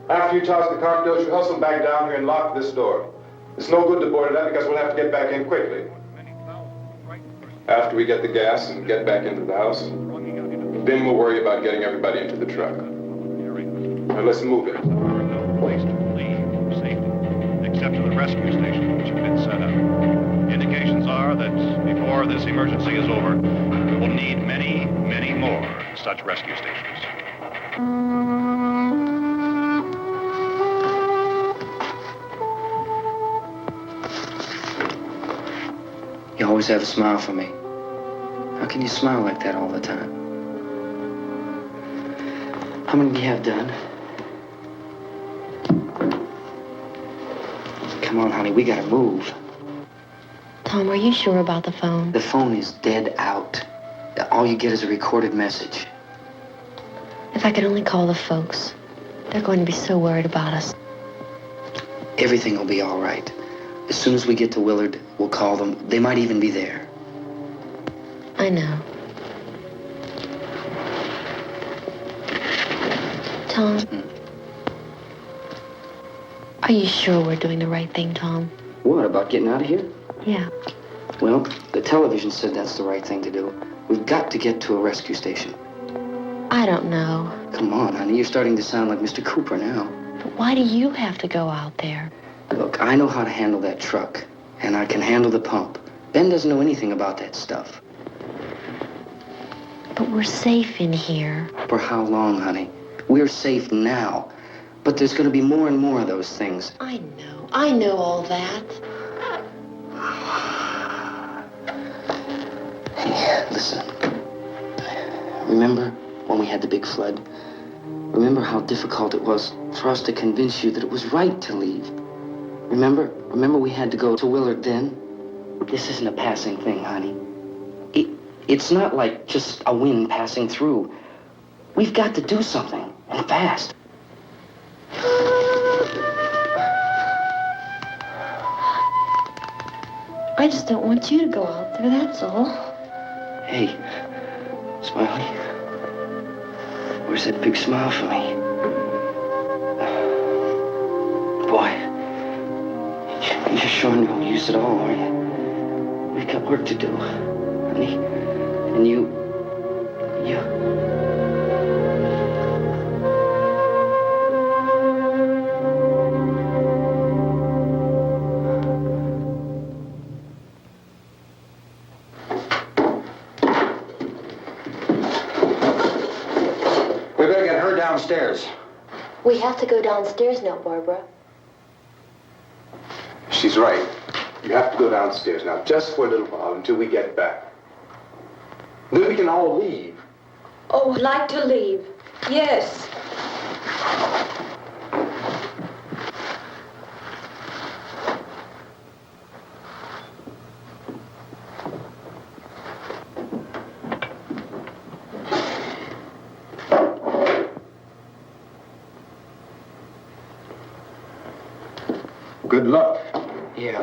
After you toss the cocktails, you hustle back down here and lock this door. It's no good to board it up because we'll have to get back in quickly. After we get the gas and get back into the house, then we'll worry about getting everybody into the truck. Now let's move it. No place to leave safely, except to the rescue station, which have been set up. Indications are that before this emergency is over, we will need many, many more such rescue stations. You always have a smile for me. How can you smile like that all the time? How many do you have done? Come on, honey, we gotta move. Tom, are you sure about the phone? The phone is dead out. All you get is a recorded message. If I could only call the folks. They're going to be so worried about us. Everything will be all right. As soon as we get to Willard, we'll call them. They might even be there. I know. Tom? Are you sure we're doing the right thing, Tom? What, about getting out of here? Yeah. Well, the television said that's the right thing to do. We've got to get to a rescue station. I don't know. Come on, honey, you're starting to sound like Mr. Cooper now. But why do you have to go out there? Look, I know how to handle that truck, and I can handle the pump. Ben doesn't know anything about that stuff. But we're safe in here. For how long, honey? We're safe now. But there's going to be more and more of those things. I know all that. Hey, listen. Remember when we had the big flood? Remember how difficult it was for us to convince you that it was right to leave? Remember we had to go to Willard then? This isn't a passing thing, honey. It's not like just a wind passing through. We've got to do something, and fast. I just don't want you to go out there, that's all. Hey, Smiley. Where's that big smile for me? Boy, you're showing no use at all, are you? We've got work to do, honey. And you... We better get her downstairs. We have to go downstairs now, Barbara. She's right. You have to go downstairs now, just for a little while, until we get back. Then we can all leave. Oh, I'd like to leave. Yes. Good luck. Yeah.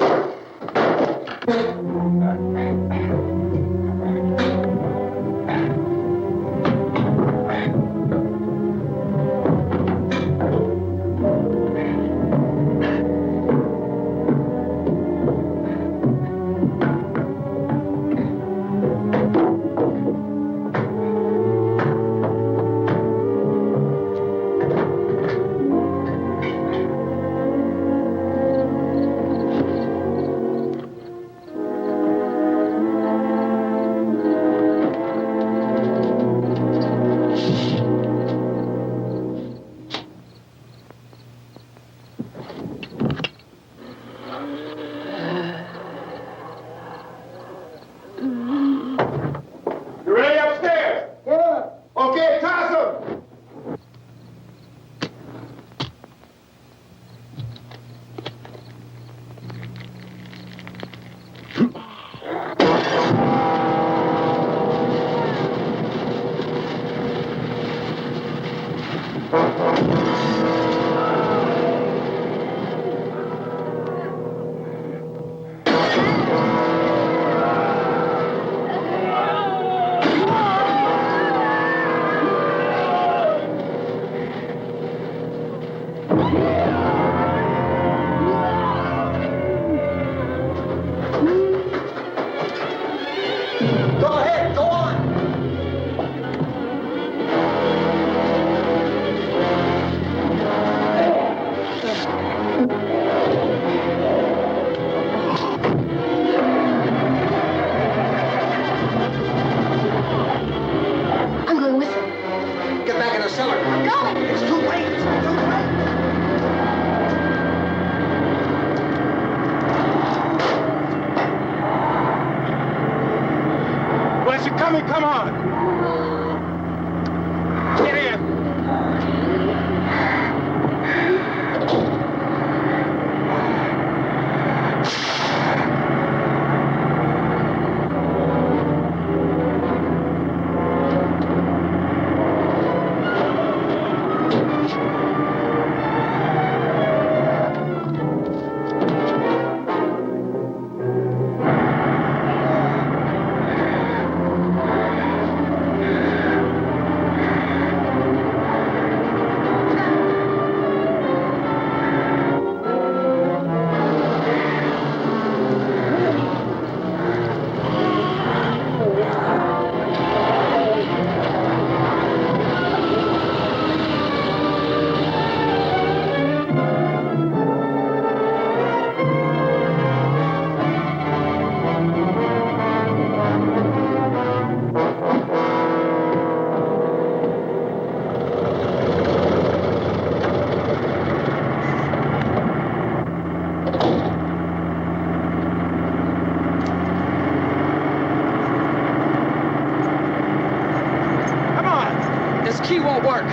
won't work.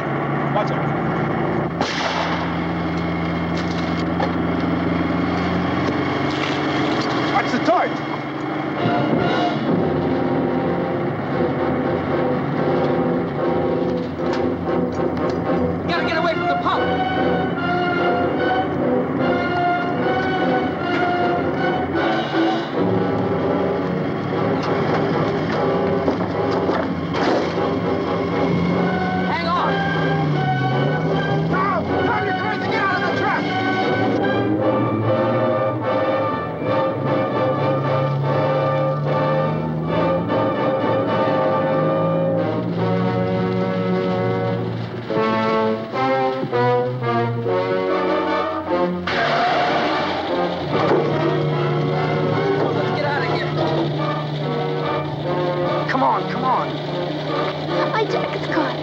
Watch it. Watch the torch. Gotta get away from the pump. Hang on. Tom, you're trying to get out of the trap. Let's get out of here. Come on, come on. My jacket's caught.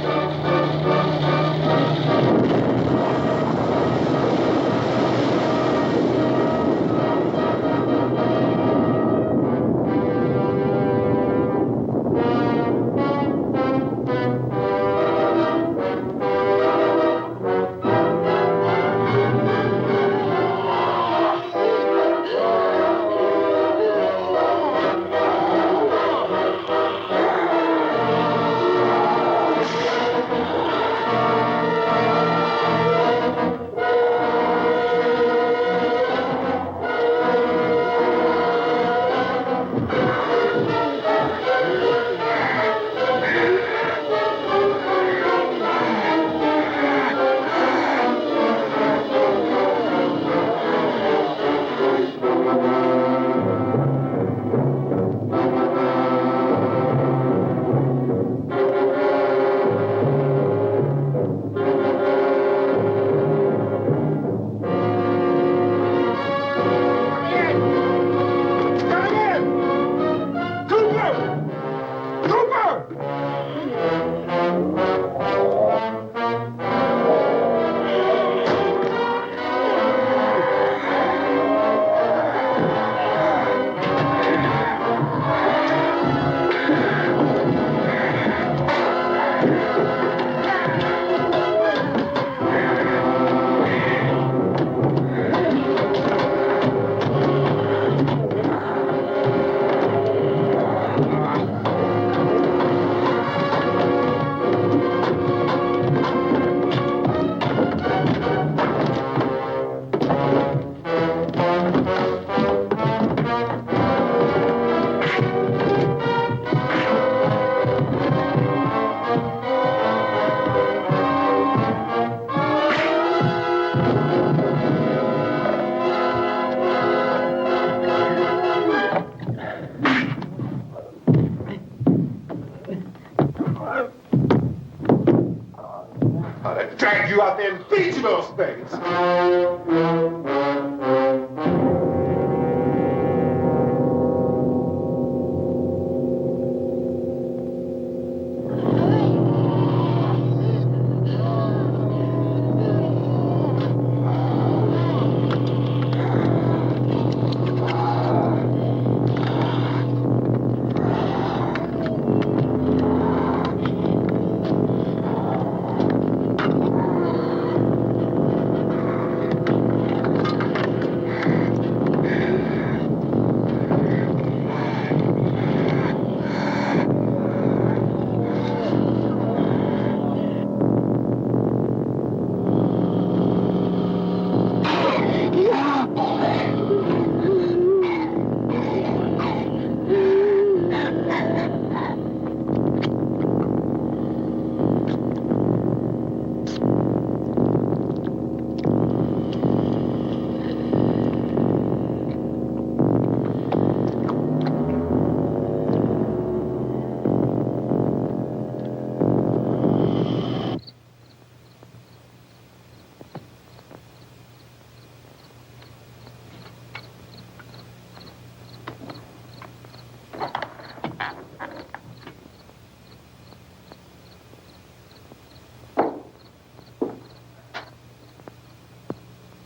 I'd drag you out there and beat you those things.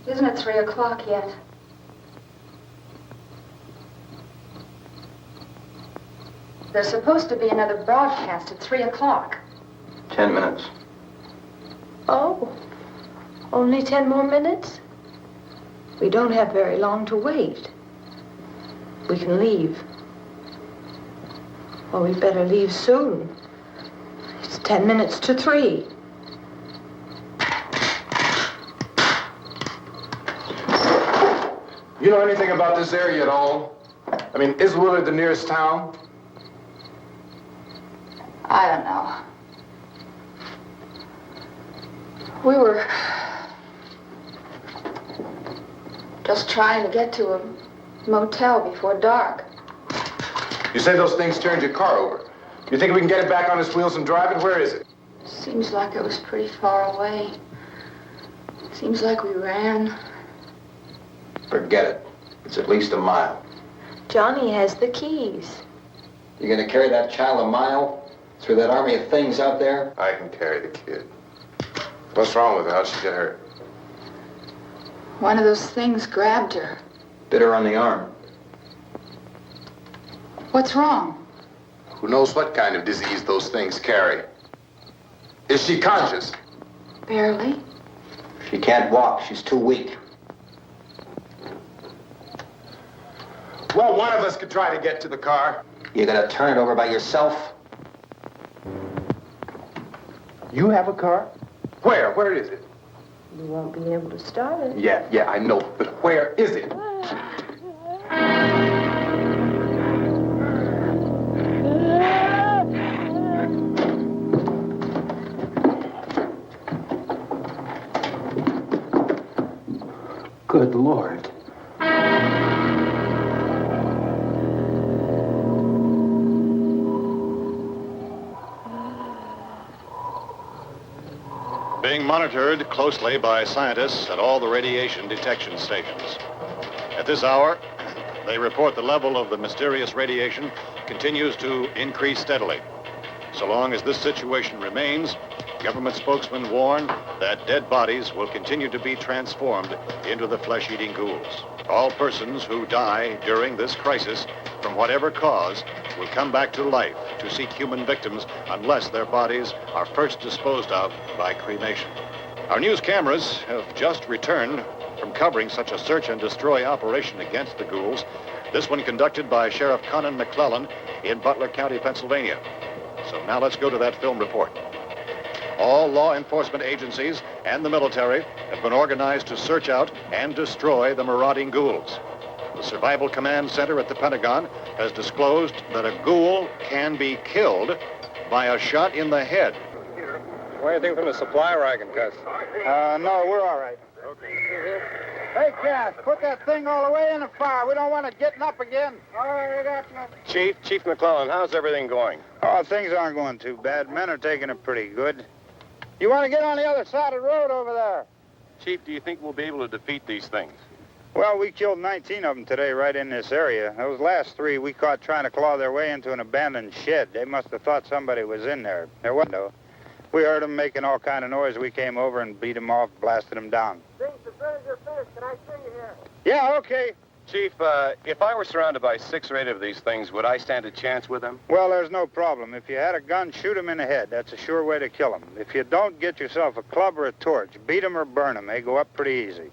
Isn't it 3 o'clock yet? There's supposed to be another broadcast at 3 o'clock. 10 minutes. Only 10 more minutes? We don't have very long to wait. We can leave. Well, we better leave soon. It's 10 minutes to 3. You know anything about this area at all? I mean, is Willard the nearest town? I don't know. We were just trying to get to a motel before dark. You say those things turned your car over. You think we can get it back on its wheels and drive it? Where is it? Seems like it was pretty far away. Seems like we ran. Forget it. It's at least a mile. Johnny has the keys. You gonna carry that child a mile through that army of things out there? I can carry the kid. What's wrong with her? How'd she get hurt? One of those things grabbed her. Bit her on the arm. What's wrong? Who knows what kind of disease those things carry? Is she conscious? Barely. She can't walk. She's too weak. Well, one of us could try to get to the car. You gonna turn it over by yourself? You have a car? Where? Where is it? You won't be able to start it. Yeah, I know. But where is it? Good Lord. Being monitored closely by scientists at all the radiation detection stations. At this hour, they report the level of the mysterious radiation continues to increase steadily. So long as this situation remains, government spokesmen warn that dead bodies will continue to be transformed into the flesh-eating ghouls. All persons who die during this crisis, from whatever cause, will come back to life to seek human victims unless their bodies are first disposed of by cremation. Our news cameras have just returned from covering such a search and destroy operation against the ghouls, this one conducted by Sheriff Conan McClellan in Butler County, Pennsylvania. So now let's go to that film report. All law enforcement agencies and the military have been organized to search out and destroy the marauding ghouls. The Survival Command Center at the Pentagon has disclosed that a ghoul can be killed by a shot in the head. Anything from the supply wagon, Gus? No, we're all right. Okay. Hey, Cass, put that thing all the way in the fire. We don't want it getting up again. All right, Chief McClellan, how's everything going? Oh, things aren't going too bad. Men are taking it pretty good. You want to get on the other side of the road over there? Chief, do you think we'll be able to defeat these things? Well, we killed 19 of them today right in this area. Those last 3 we caught trying to claw their way into an abandoned shed. They must have thought somebody was in there. There wasn't, though. We heard them making all kind of noise. We came over and beat them off, blasted them down. As soon as you're finished, can I see you here? Yeah, okay. Chief, if I were surrounded by 6 or 8 of these things, would I stand a chance with them? Well, there's no problem. If you had a gun, shoot them in the head. That's a sure way to kill them. If you don't, get yourself a club or a torch. Beat them or burn them. They go up pretty easy.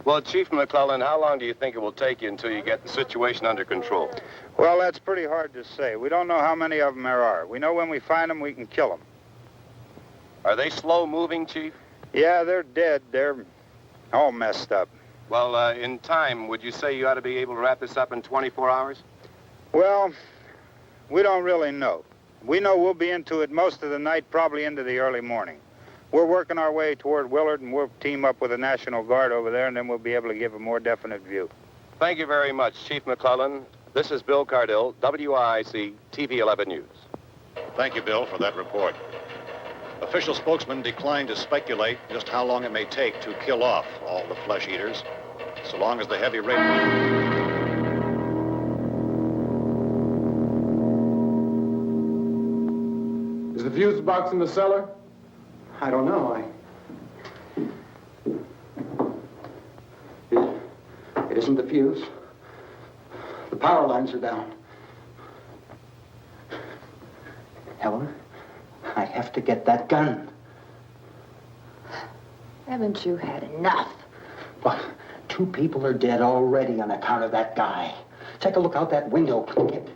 Well, Chief McClellan, how long do you think it will take you until you get the situation under control? Well, that's pretty hard to say. We don't know how many of them there are. We know when we find them, we can kill them. Are they slow-moving, Chief? Yeah, they're dead. They're all messed up. Well, in time, would you say you ought to be able to wrap this up in 24 hours? Well, we don't really know. We know we'll be into it most of the night, probably into the early morning. We're working our way toward Willard, and we'll team up with the National Guard over there, and then we'll be able to give a more definite view. Thank you very much, Chief McClellan. This is Bill Cardill, WIC TV 11 News. Thank you, Bill, for that report. Official spokesmen declined to speculate just how long it may take to kill off all the flesh eaters, so long as the heavy rain... Is the fuse box in the cellar? I don't know. It isn't the fuse. The power lines are down. Helen, I have to get that gun. Haven't you had enough? Well, 2 people are dead already on account of that guy. Take a look out that window. Go ahead.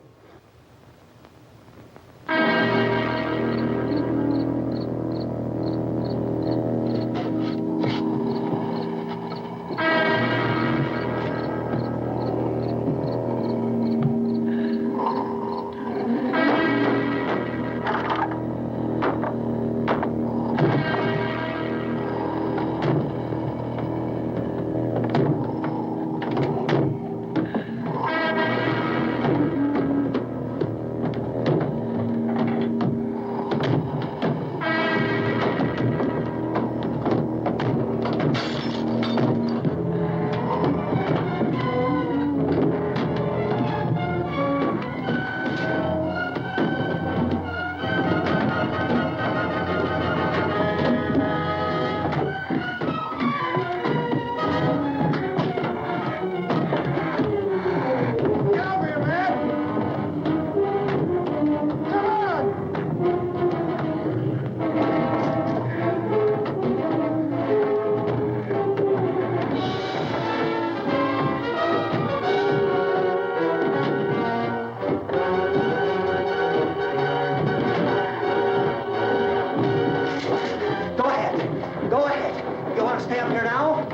You want to stay up here now?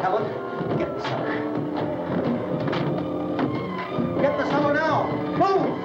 Helen, get the cellar. Get the cellar now. Move!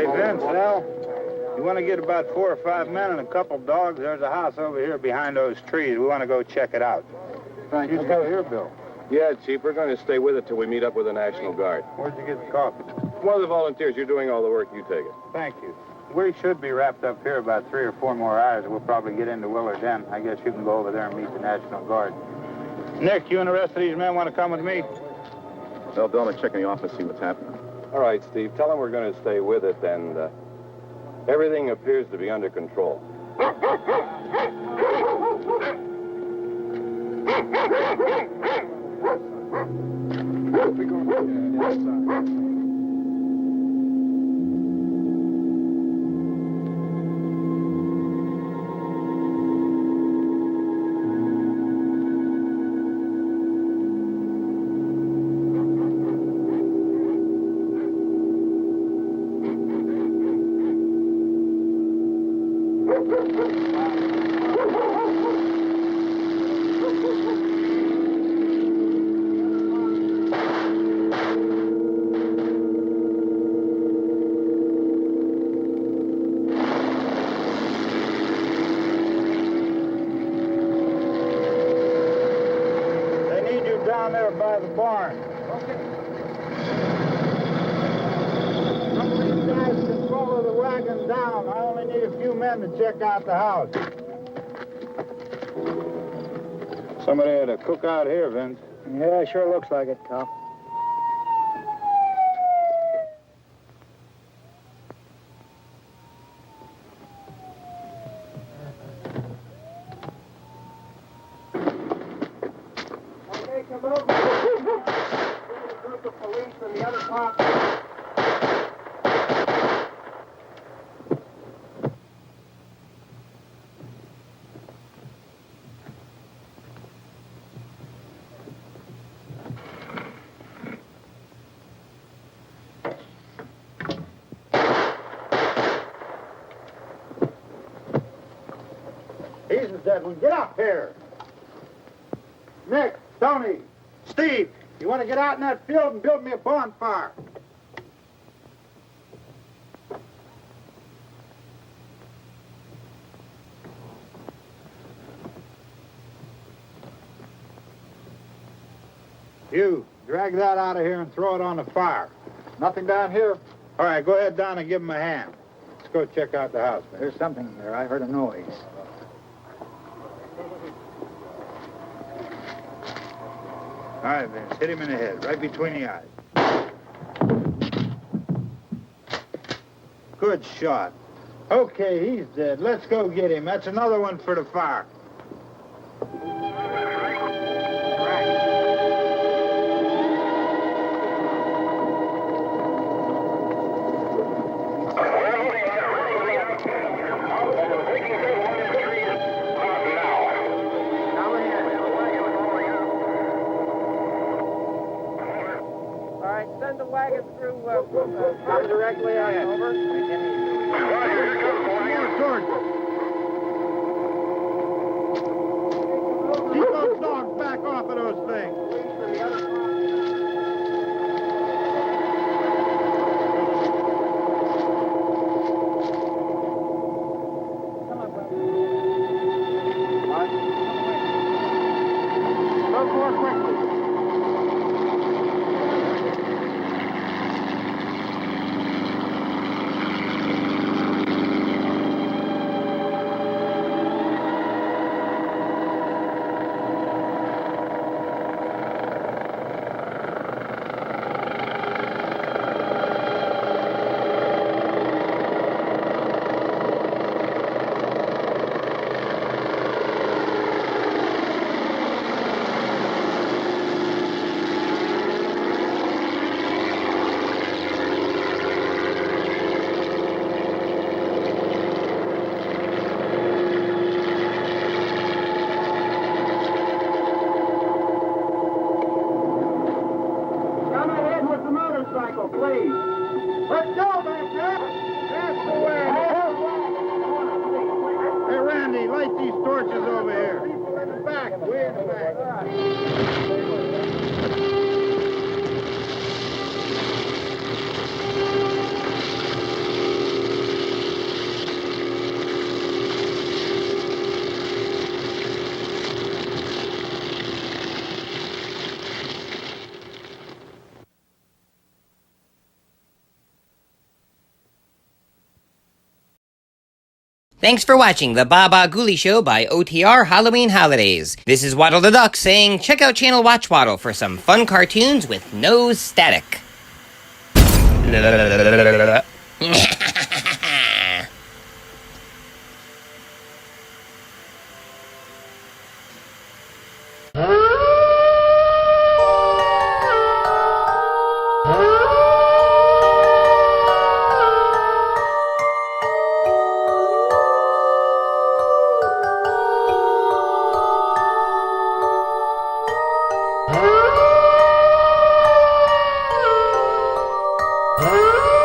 Hey, Vince, Al, you want to get about 4 or 5 men and a couple dogs? There's a house over here behind those trees. We want to go check it out. Thank you. You go here, Bill. Yeah, Chief, we're going to stay with it till we meet up with the National Guard. Where'd you get the coffee? One of the volunteers, you're doing all the work, you take it. Thank you. We should be wrapped up here about 3 or 4 more hours. We'll probably get into Willard then. I guess you can go over there and meet the National Guard. Nick, you and the rest of these men want to come with me? Well, Bill, I'm check in the office, see what's happening. All right, Steve, tell them we're going to stay with it, and everything appears to be under control. Down there by the barn. Okay. Some of these guys can follow the wagon down. I only need a few men to check out the house. Somebody had a cookout here, Vince. Yeah, sure looks like it, Cop. Come over. A group of police and the other cops. He's the dead one. Get up here. Nick, Tony, Steve, you want to get out in that field and build me a bonfire? You, drag that out of here and throw it on the fire. Nothing down here? All right, go ahead down and give him a hand. Let's go check out the house. There's something there. I heard a noise. All right, Vince, hit him in the head, right between the eyes. Good shot. Okay, he's dead. Let's go get him. That's another one for the fire. Send the wagon through directly on over. Keep those dogs back off of those things. Move more quickly. Please. Let's go back there. That's the way. Hey, Randy, light these torches over here. People in the back, way in the back. Thanks for watching the Baba Ghoulie Show by OTR Halloween Holidays. This is Waddle the Duck saying check out Channel Watchwaddle for some fun cartoons with no static. Ah!